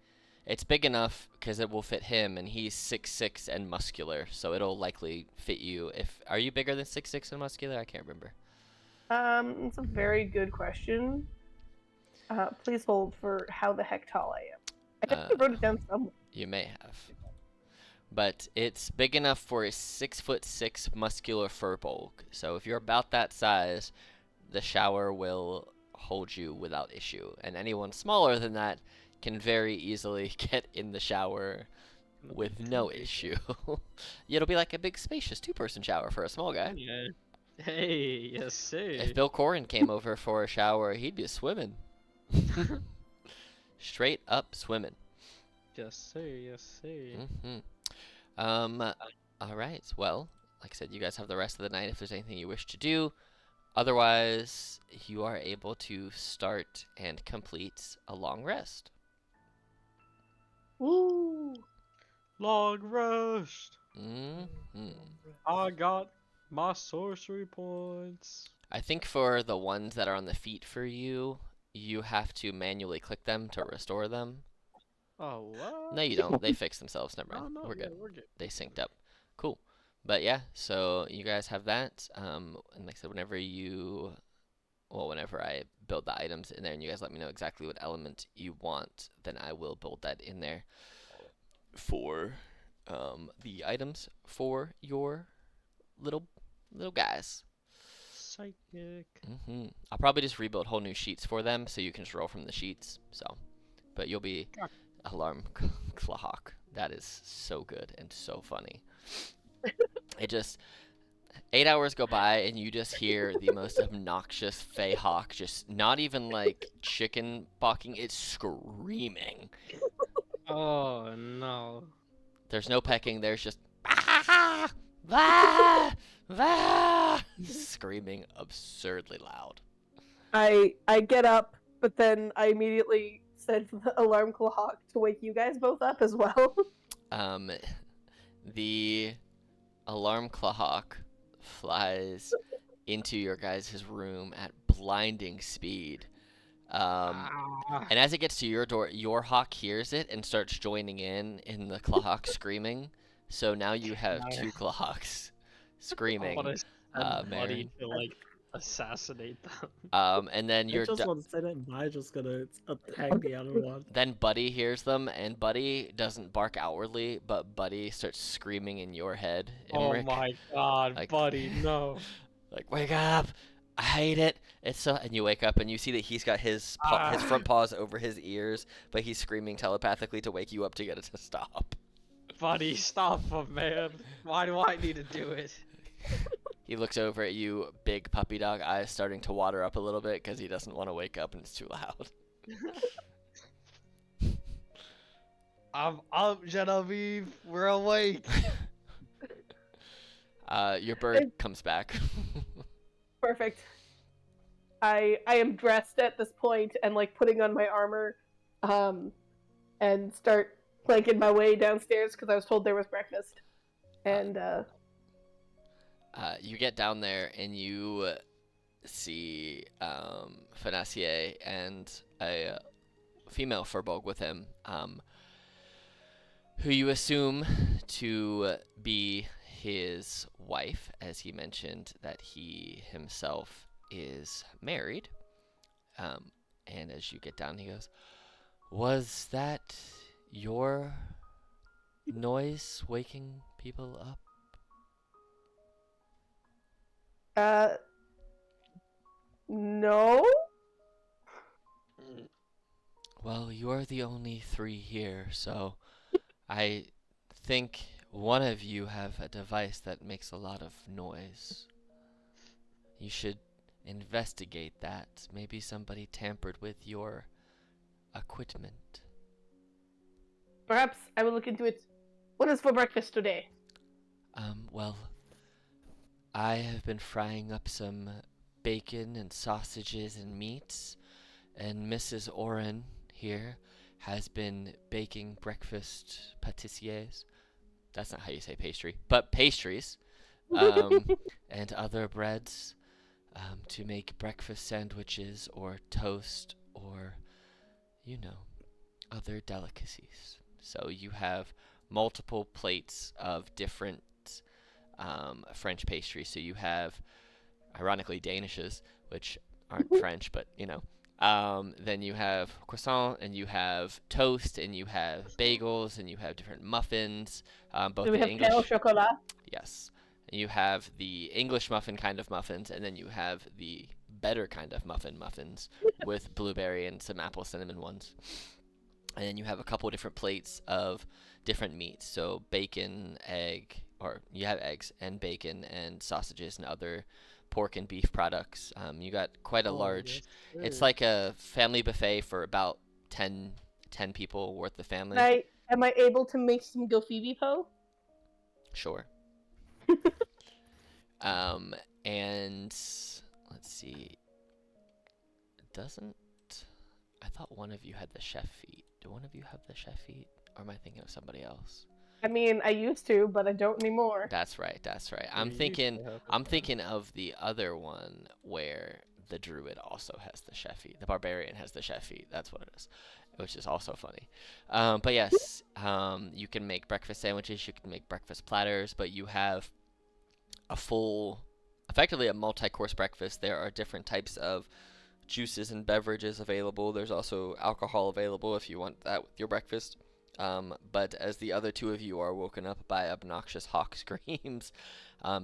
It's big enough because it will fit him, and he's 6'6" and muscular, so it'll likely fit you. Are you bigger than 6'6" and muscular? I can't remember. It's a very good question. Please hold for how the heck tall I am. I think I wrote it down somewhere. You may have. But it's big enough for a 6'6" muscular furbolg. So if you're about that size, the shower will hold you without issue. And anyone smaller than that can very easily get in the shower with no issue. It'll be like a big spacious 2-person shower for a small guy. Yeah. Hey, yes, sir. If Bill Corin came over for a shower, he'd be swimming. Straight up swimming. Yes, sir. Yes, sir. All right. Well, like I said, you guys have the rest of the night if there's anything you wish to do. Otherwise, you are able to start and complete a long rest. Woo! Long rest. hmm I got my sorcery points. I think for the ones that are on the feet for you, you have to manually click them to restore them. Oh, what? No, you don't. They fix themselves. Never mind. Oh, no, We're yeah, good. we're good. They synced up. Cool. But yeah, so you guys have that. And like I said, whenever I build the items in there and you guys let me know exactly what element you want, then I will build that in there for the items for your little guys. Psychic. I'll probably just rebuild whole new sheets for them so you can just roll from the sheets. So, but you'll be Gotcha. Alarm Clock. That is so good and so funny. It just 8 hours go by and you just hear the most obnoxious Fey Hawk, just not even like chicken barking, it's screaming. Oh, no. There's no pecking, there's just ah, ah, ah, screaming absurdly loud. I get up, but then I immediately set the alarm clock to wake you guys both up as well. The alarm clock flies into your guys' room at blinding speed. Ah. And as it gets to your door, your hawk hears it and starts joining in the clawhawk screaming. So now you have two clawhawks I screaming. want to send Buddy Marin. to, like, assassinate them. And then I your just want to say that Mai's just gonna attack the other one. then Buddy hears them, and Buddy doesn't bark outwardly, but Buddy starts screaming in your head. Oh Imric, my god, like, Buddy, no. like, wake up! I hate it. It's so. And you wake up and you see that he's got his front paws over his ears, but he's screaming telepathically to wake you up to get it to stop. Buddy, stop him, man. Why do I need to do it? He looks over at you, big puppy dog eyes starting to water up a little bit because he doesn't want to wake up and it's too loud. I'm up, Genevieve. We're awake. Your bird comes back. Perfect. I am dressed at this point and like putting on my armor, and start planking my way downstairs because I was told there was breakfast. And You get down there and you see Financier and a female Furbolg with him, who you assume to be his wife, as he mentioned that he himself is married. And as you get down, he goes, "Was that your noise waking people up?" no. Well, you're the only three here, so I think one of you have a device that makes a lot of noise. You should investigate that. Maybe somebody tampered with your equipment. Perhaps I will look into it. What is for breakfast today? Well, I have been frying up some bacon and sausages and meats, and Mrs. Oren here has been baking breakfast pâtissiers. That's not how you say pastry, but pastries, and other breads, to make breakfast sandwiches or toast or, other delicacies. So you have multiple plates of different French pastries. So you have, ironically, Danishes, which aren't French, but then you have croissant, and you have toast, and you have bagels, and you have different muffins. Both Do we the have pain au English, chocolat? yes, and you have the English muffin kind of muffins, and then you have the better kind of muffins with blueberry and some apple cinnamon ones. And then you have a couple different plates of different meats. So bacon, egg, or you have eggs and bacon and sausages and other pork and beef products. You got quite a large. It's like a family buffet for about 10 people worth of family. Am I able to make some Gofibi Po? Sure. And let's see. Doesn't I thought one of you had the chef feat? Do one of you have the chef feat, or am I thinking of somebody else? I mean, I used to, but I don't anymore. That's right. That's right. You used to have it, I'm man. thinking of the other one where the druid also has the chef feat. The barbarian has the chef feat. That's what it is, which is also funny. But yes, you can make breakfast sandwiches. You can make breakfast platters, but you have a full, effectively a multi-course breakfast. There are different types of juices and beverages available. There's also alcohol available if you want that with your breakfast. But as the other two of you are woken up by obnoxious hawk screams,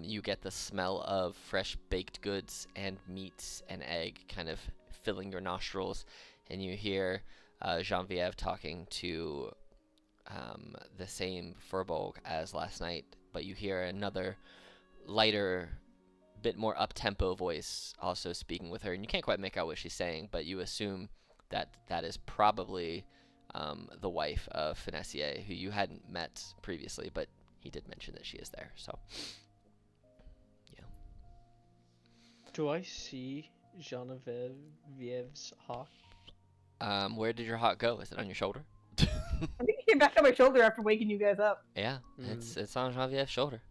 you get the smell of fresh baked goods and meats and egg kind of filling your nostrils, and you hear Genevieve talking to the same Furbolg as last night, but you hear another lighter, bit more up-tempo voice also speaking with her, and you can't quite make out what she's saying, but you assume that that is probably the wife of Finessier, who you hadn't met previously, but he did mention that she is there. So, yeah. Do I see Genevieve's hawk? Where did your hawk go? Is it on your shoulder? I think he came back on my shoulder after waking you guys up. Yeah, it's on Genevieve's shoulder,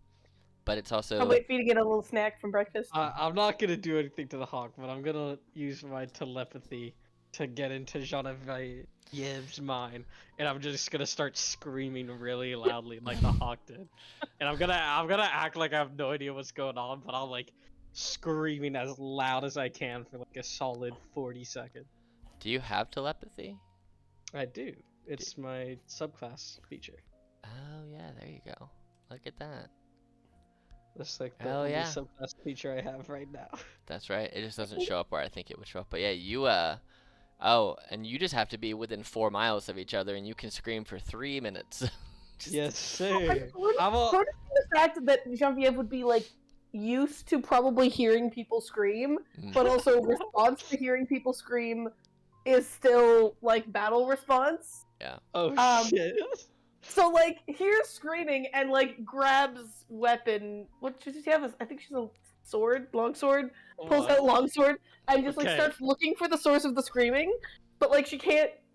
but it's also. I'll wait for you to get a little snack from breakfast. I'm not gonna do anything to the hawk, but I'm gonna use my telepathy to get into Genevieve's mind, and I'm just gonna start screaming really loudly like the hawk did. And I'm gonna act like I have no idea what's going on, but I'll like screaming as loud as I can for like a solid 40 seconds. Do you have telepathy? I do. It's my subclass feature. Oh yeah, there you go. Look at that. That's like the Oh, only yeah. subclass feature I have right now. That's right. It just doesn't show up where I think it would show up. But yeah, you oh, and you just have to be within 4 miles of each other, and you can scream for 3 minutes. Just- Yes, sir. Part I'm a, of the fact that Genevieve would be like used to probably hearing people scream, Mm. but also response to hearing people scream is still like battle response. oh shit. So like hears screaming and like grabs weapon. What does she have? I think she's a sword, long sword. Pulls out a long sword and just like Okay. starts looking for the source of the screaming, but like she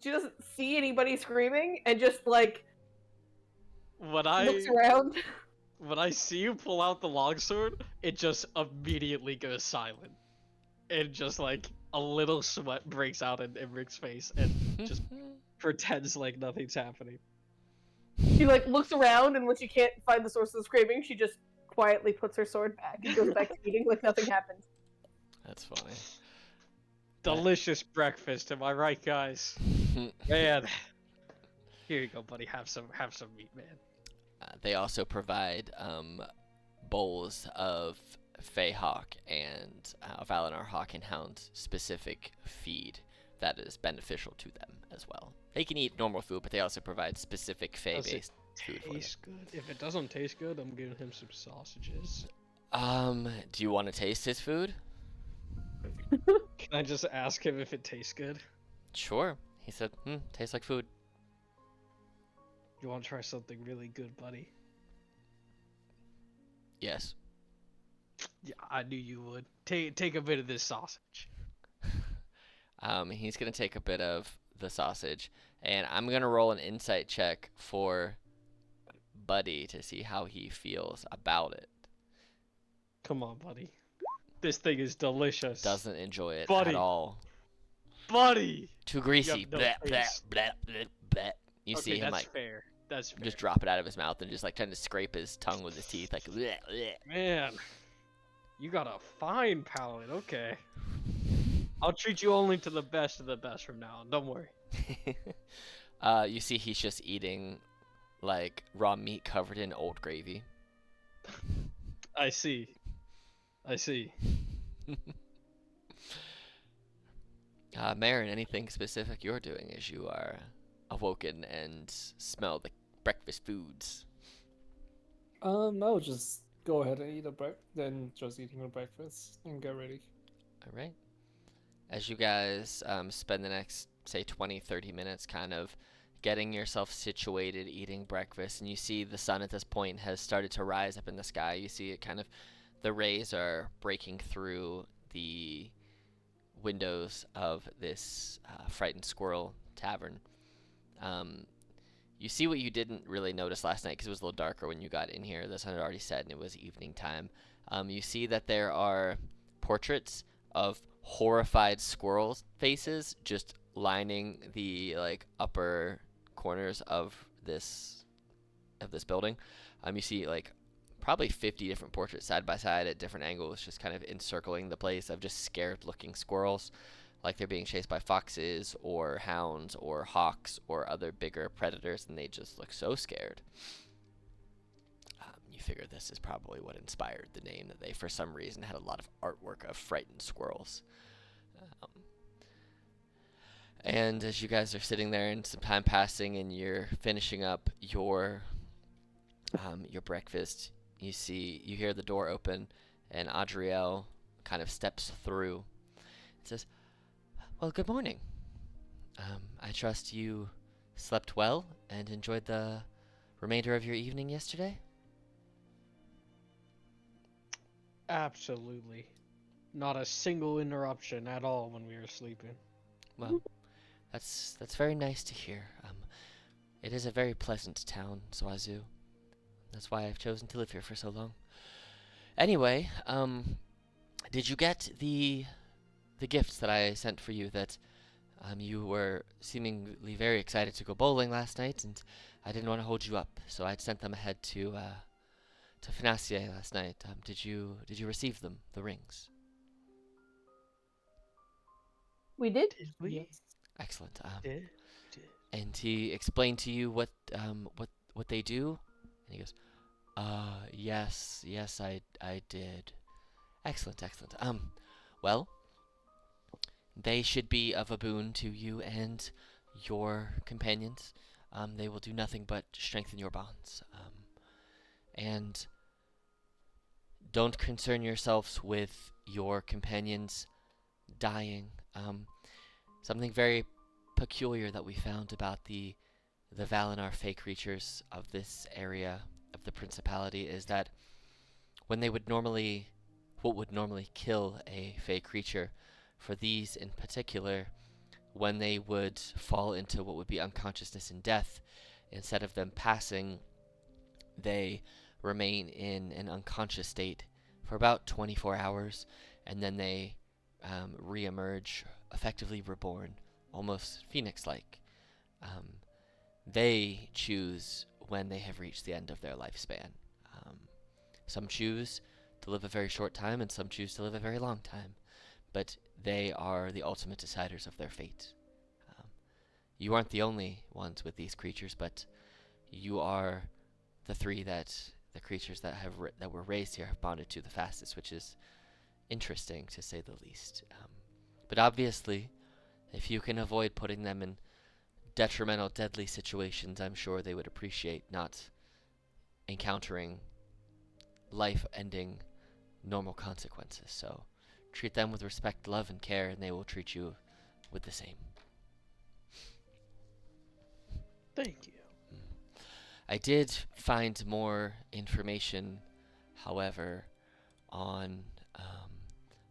doesn't see anybody screaming and just like When looks around. when I see you pull out the longsword, it just immediately goes silent. And just like a little sweat breaks out in Imric's face and just pretends like nothing's happening. She like looks around, and when she can't find the source of the screaming, she just quietly puts her sword back and goes back to eating like nothing happened. That's funny. Delicious breakfast, am I right, guys? Man. Here you go, buddy. Have some meat, man. They also provide bowls of Feyhawk and Valinor Hawk and Hound specific feed that is beneficial to them as well. They can eat normal food, but they also provide specific Fey-based food for them. Tastes good. If it doesn't taste good, I'm giving him some sausages. Do you want to taste his food? Can I just ask him if it tastes good? Sure. He said, tastes like food. You want to try something really good, buddy? Yes. Yeah, I knew you would. Take a bit of this sausage. He's gonna take a bit of the sausage, and I'm gonna roll an insight check for Buddy to see how he feels about it. Come on, buddy. This thing is delicious. Doesn't enjoy it Buddy. at all. Buddy! Too greasy. no Blah, blah, taste. blah, blah, blah. You Okay, see him that's like fair. That's fair. just drop it out of his mouth and just like trying to scrape his tongue with his teeth, like. Bleh, bleh. Man, you got a fine palate. Okay. I'll treat you only to the best of the best from now on. Don't worry. You see, he's just eating like raw meat covered in old gravy. I see. I see. Marin, anything specific you're doing as you are awoken and smell the breakfast foods? I'll just go ahead and eat then just eating the breakfast and get ready. All right. As you guys spend the next, say, 20-30 minutes kind of getting yourself situated, eating breakfast, and you see the sun at this point has started to rise up in the sky. You see it kind of, the rays are breaking through the windows of this Frightened Squirrel Tavern. You see what you didn't really notice last night because it was a little darker when you got in here. The sun had already set and it was evening time. You see that there are portraits of horrified squirrel faces just lining the like upper corners of this building. You see like probably 50 different portraits side by side at different angles, just kind of encircling the place of just scared looking squirrels, like they're being chased by foxes or hounds or hawks or other bigger predators, and they just look so scared. You figure this is probably what inspired the name, that they for some reason had a lot of artwork of frightened squirrels. And as you guys are sitting there and some time passing and you're finishing up your breakfast, you hear the door open and Adriel kind of steps through and says, "Well, good morning. I trust you slept well and enjoyed the remainder of your evening yesterday?" Absolutely. Not a single interruption at all when we were sleeping. Well, that's very nice to hear. It is a very pleasant town, Swazu. That's why I've chosen to live here for so long. Anyway, did you get the gifts that I sent for you? That you were seemingly very excited to go bowling last night, and I didn't want to hold you up, so I sent them ahead to Financier last night. Did you receive them, the rings? We did. Did we? Yes. Excellent. Did. And he explained to you what they do, and he goes, yes, I did. Excellent. Well, they should be of a boon to you and your companions. They will do nothing but strengthen your bonds. And don't concern yourselves with your companions dying. Something very peculiar that we found about the Valinar fey creatures of this area of the Principality is that when they would normally, what would normally kill a fey creature, for these in particular, when they would fall into what would be unconsciousness and death, instead of them passing, they remain in an unconscious state for about 24 hours, and then they re-emerge, effectively reborn, almost phoenix-like. They choose when they have reached the end of their lifespan. Some choose to live a very short time, and some choose to live a very long time, but they are the ultimate deciders of their fate. You aren't the only ones with these creatures, but you are the creatures that were raised here have bonded to the fastest, which is interesting to say the least. But obviously, if you can avoid putting them in detrimental, deadly situations, I'm sure they would appreciate not encountering life-ending normal consequences. So treat them with respect, love, and care, and they will treat you with the same. Thank you. I did find more information, however, on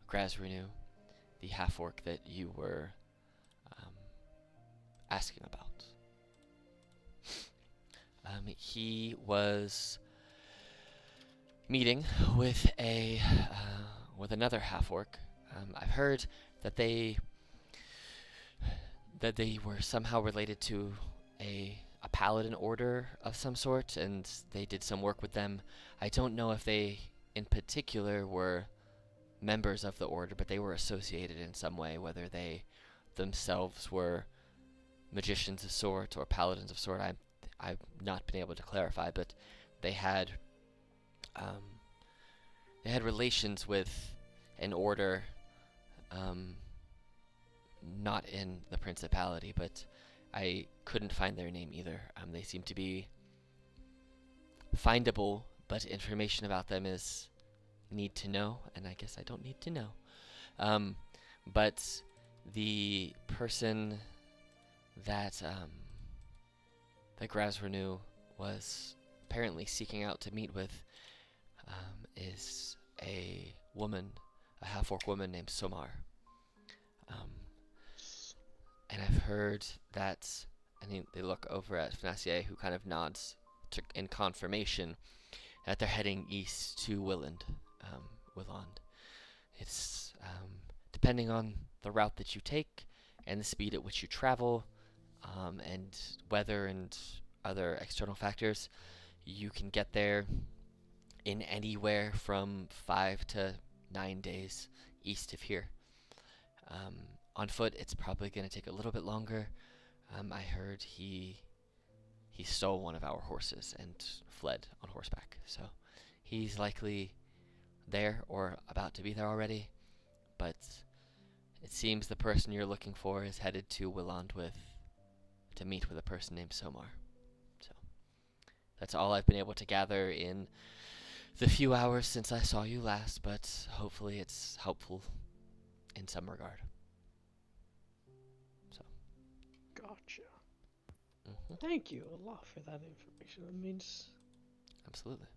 Grazrenu, the half-orc that you were asking about. He was meeting with another half-orc. I've heard that they were somehow related to a paladin order of some sort, and they did some work with them. I don't know if they, in particular, were members of the order, but they were associated in some way, whether they themselves were magicians of sort or paladins of sort. I've not been able to clarify, but they had relations with an order, not in the Principality, but I couldn't find their name either. They seem to be findable, but information about them is need to know, and I guess I don't need to know. But the person that Grazrenu was apparently seeking out to meet with is a woman a half-orc woman named Somar. Um, and I've heard that, and they look over at Fnacier, who kind of nods in confirmation that they're heading east to Willand. It's depending on the route that you take and the speed at which you travel, and weather and other external factors, you can get there in anywhere from 5 to 9 days east of here. On foot, it's probably going to take a little bit longer. I heard he stole one of our horses and fled on horseback, so he's likely there or about to be there already. But it seems the person you're looking for is headed to Willand to meet with a person named Somar. So that's all I've been able to gather in the few hours since I saw you last, but hopefully it's helpful in some regard. So. Gotcha. Mm-hmm. Thank you a lot for that information. That means Absolutely.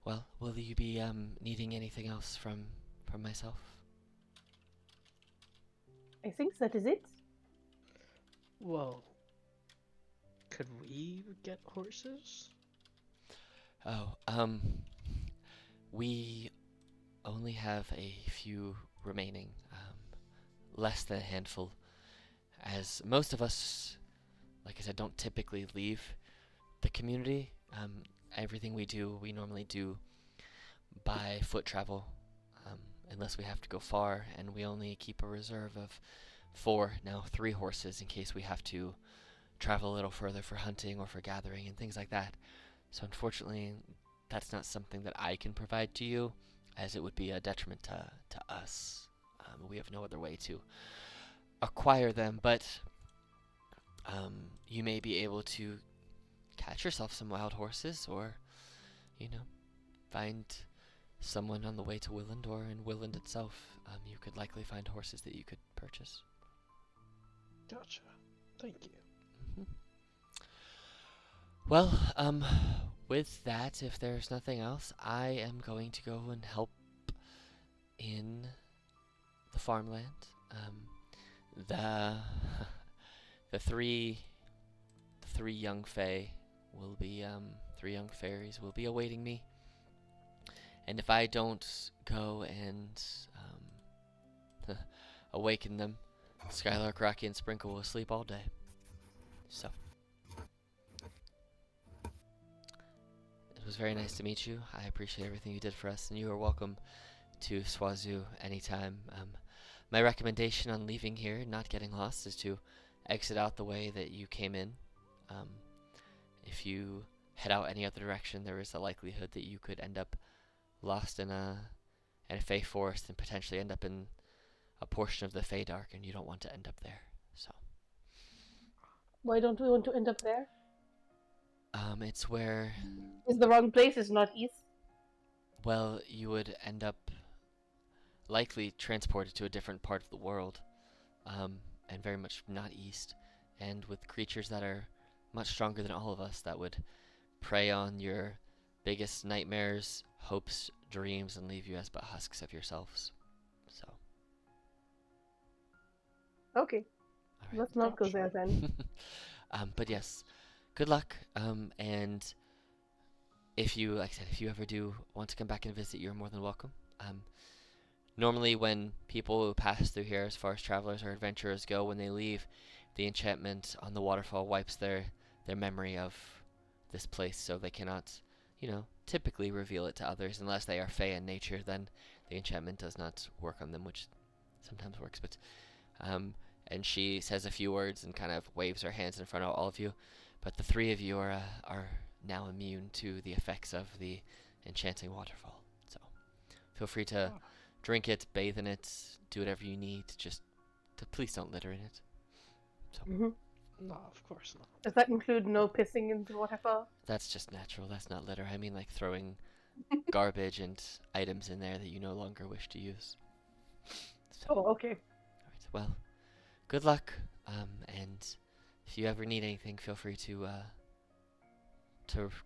Well, will you be needing anything else from myself? I think that is it. well, could we get horses? Oh, we only have a few remaining, less than a handful, as most of us, like I said, don't typically leave the community. Everything we normally do by foot travel, unless we have to go far, and we only keep a reserve of 4, now 3 horses in case we have to travel a little further for hunting or for gathering and things like that. So unfortunately, that's not something that I can provide to you, as it would be a detriment to us. We have no other way to acquire them, but you may be able to catch yourself some wild horses, or, find someone on the way to Willand, or in Willand itself. You could likely find horses that you could purchase. Gotcha. Thank you. Mm-hmm. Well, with that, if there's nothing else, I am going to go and help in the farmland. The the three young fae will be 3 young fairies will be awaiting me, and if I don't go and awaken them, Skylark, Rocky, and Sprinkle will sleep all day. So it was very nice to meet you. I appreciate everything you did for us, and you are welcome to Swazu anytime. My recommendation on leaving here, not getting lost, is to exit out the way that you came in. If you head out any other direction, there is a likelihood that you could end up lost in a Fey forest and potentially end up in a portion of the Fey Dark, and you don't want to end up there. So. Why don't we want to end up there? It's where, Is the wrong place? Is not east. well, you would end up likely transported to a different part of the world, and very much not east, and with creatures that are much stronger than all of us that would prey on your biggest nightmares, hopes, dreams, and leave you as but husks of yourselves. So. Okay, All right. let's not go there then. But yes, good luck. And if you, like I said, if you ever do want to come back and visit, you're more than welcome. Normally when people who pass through here, as far as travelers or adventurers go, when they leave, the enchantment on the waterfall wipes their memory of this place, so they cannot, typically reveal it to others unless they are fey in nature. Then the enchantment does not work on them, which sometimes works. But and she says a few words and kind of waves her hands in front of all of you. But the 3 of you are now immune to the effects of the enchanting waterfall. So feel free to drink it, bathe in it, do whatever you need. Just please don't litter in it. So. Mm-hmm. No, of course not. Does that include no pissing in the waterfall? That's just natural. That's not litter. I mean, like throwing garbage and items in there that you no longer wish to use. So. Oh, okay. All right. Well, good luck. And if you ever need anything, feel free to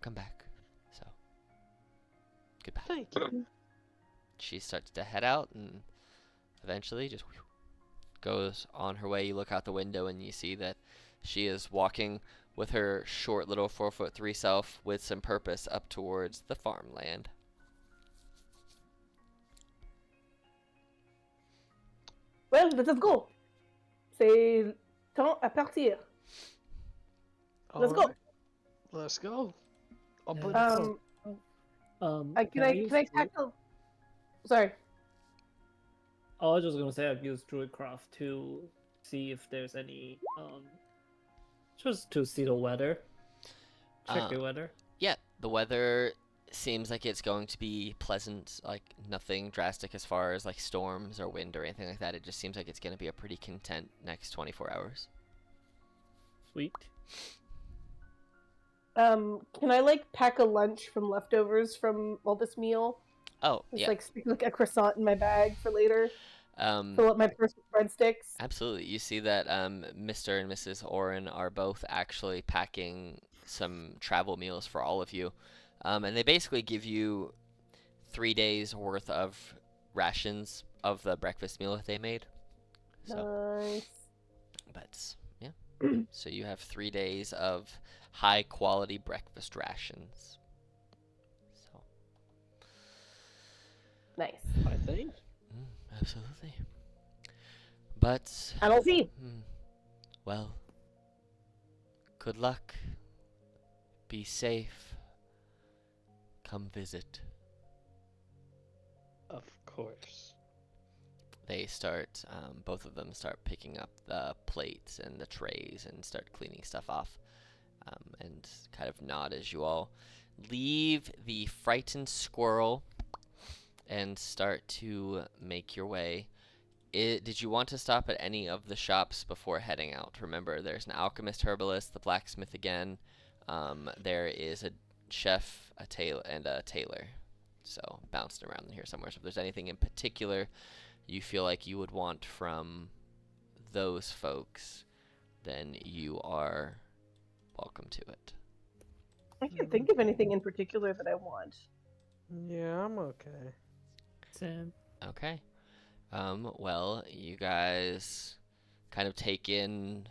come back. So. Goodbye. Thank you. She starts to head out and eventually just goes on her way. You look out the window and you see that she is walking with her short little 4'3" self with some purpose up towards the farmland. Well, let us go. C'est temps à partir. Let's go. Alright, let's go. I'll put Um, Can can I use tackle? Sorry. I was just gonna say I've used Druidcraft to see if there's any just to see the weather. Check the weather. Yeah, the weather seems like it's going to be pleasant, like nothing drastic as far as like storms or wind or anything like that. It just seems like it's going to be a pretty content next 24 hours. Sweet. Can I like pack a lunch from leftovers from all this meal? Oh, Just yeah. like stick like a croissant in my bag for later. Um, Fill up my purse with breadsticks. Absolutely. You see that Mr. and Mrs. Oren are both actually packing some travel meals for all of you. And they basically give you 3 days worth of rations of the breakfast meal that they made. So, Nice. but yeah. So you have 3 days of high quality breakfast rations. So, Nice. I think. absolutely. But Allons-y. well, good luck. Be safe. Come visit. Of course. They start, both of them start picking up the plates and the trays and start cleaning stuff off, and kind of nod as you all leave the frightened squirrel and start to make your way. Did you want to stop at any of the shops before heading out? Remember, there's an alchemist, herbalist, the blacksmith again. There is a chef, a tailor. So bouncing around in here somewhere. So if there's anything in particular you feel like you would want from those folks, then you are welcome to it. I can't think of anything in particular that I want. Yeah, I'm okay. Sam. Okay. Well, you guys kind of take in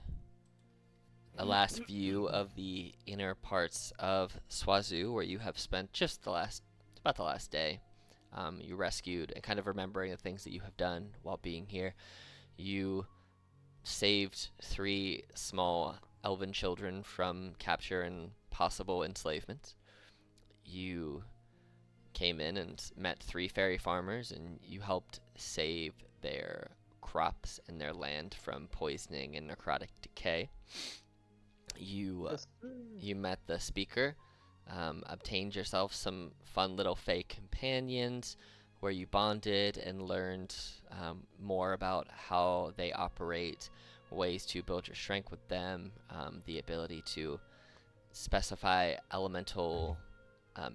a last view of the inner parts of Swazu, where you have spent just about the last day. You rescued, and kind of remembering the things that you have done while being here. You saved 3 small elven children from capture and possible enslavement. You came in and met 3 fairy farmers, and you helped save their crops and their land from poisoning and necrotic decay. You met the speaker, obtained yourself some fun little fake companions where you bonded and learned more about how they operate, ways to build your strength with them, the ability to specify elemental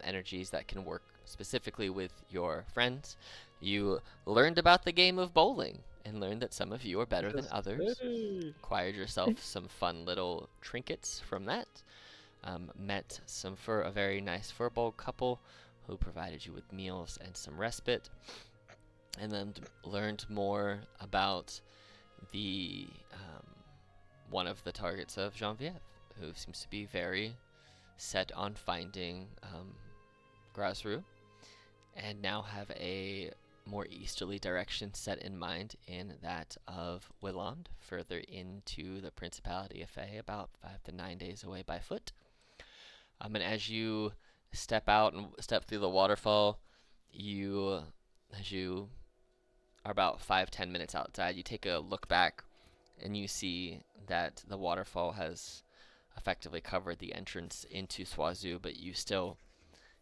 energies that can work specifically with your friends. You learned about the game of bowling and learned that some of you are better than others. Acquired yourself some fun little trinkets from that. Met a very nice furbolg couple who provided you with meals and some respite. And then learned more about the one of the targets of Genevieve, who seems to be very set on finding Grasru, and now have a more easterly direction set in mind in that of Willand, further into the Principality of Fae, about 5 to 9 days away by foot. And as you step out and step through the waterfall, as you are about 5-10 minutes outside, you take a look back and you see that the waterfall has effectively covered the entrance into Swazu, but you still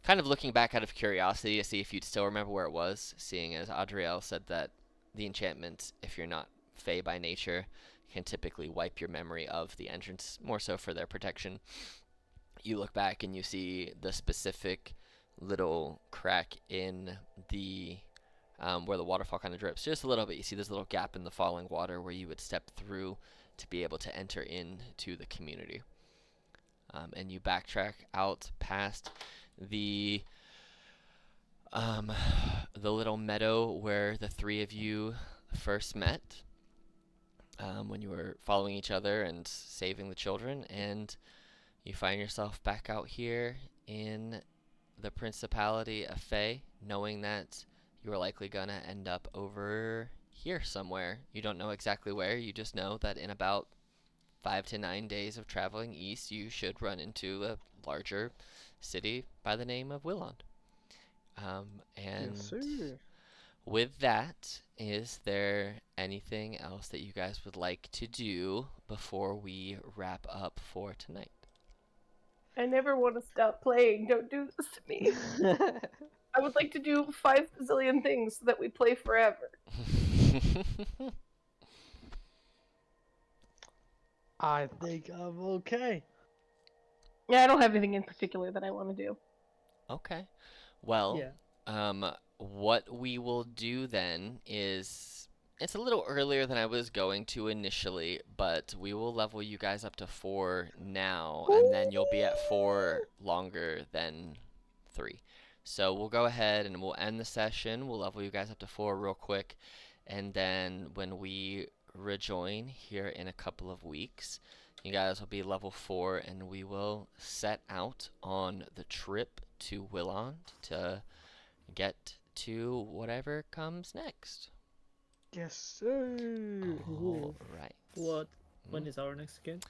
kind of looking back out of curiosity to see if you'd still remember where it was, seeing as Adriel said that the enchantment, if you're not Fae by nature, can typically wipe your memory of the entrance, more so for their protection. You look back and you see the specific little crack in the where the waterfall kind of drips just a little bit. You see there's a little gap in the falling water where you would step through to be able to enter into the community. And you backtrack out past the um, the little meadow where the three of you first met, when you were following each other and saving the children, and you find yourself back out here in the Principality of Fae, knowing that you are likely gonna end up over here somewhere. You don't know exactly where, you just know that in about 5 to 9 days of traveling east, you should run into a larger city by the name of Willond. And Yes, sir. with that, is there anything else that you guys would like to do before we wrap up for tonight? I never want to stop playing. Don't do this to me. I would like to do 5 bazillion things so that we play forever. I think I'm okay. Yeah, I don't have anything in particular that I want to do. Okay. Well, Yeah. what we will do then is it's a little earlier than I was going to initially, but we will level you guys up to 4 now, and then you'll be at 4 longer than 3. So we'll go ahead and we'll end the session. We'll level you guys up to 4 real quick, and then when we rejoin here in a couple of weeks, you guys will be level 4, and we will set out on the trip to Willond to get to whatever comes next. Yes, sir. All right. What? When Mm. is our next game?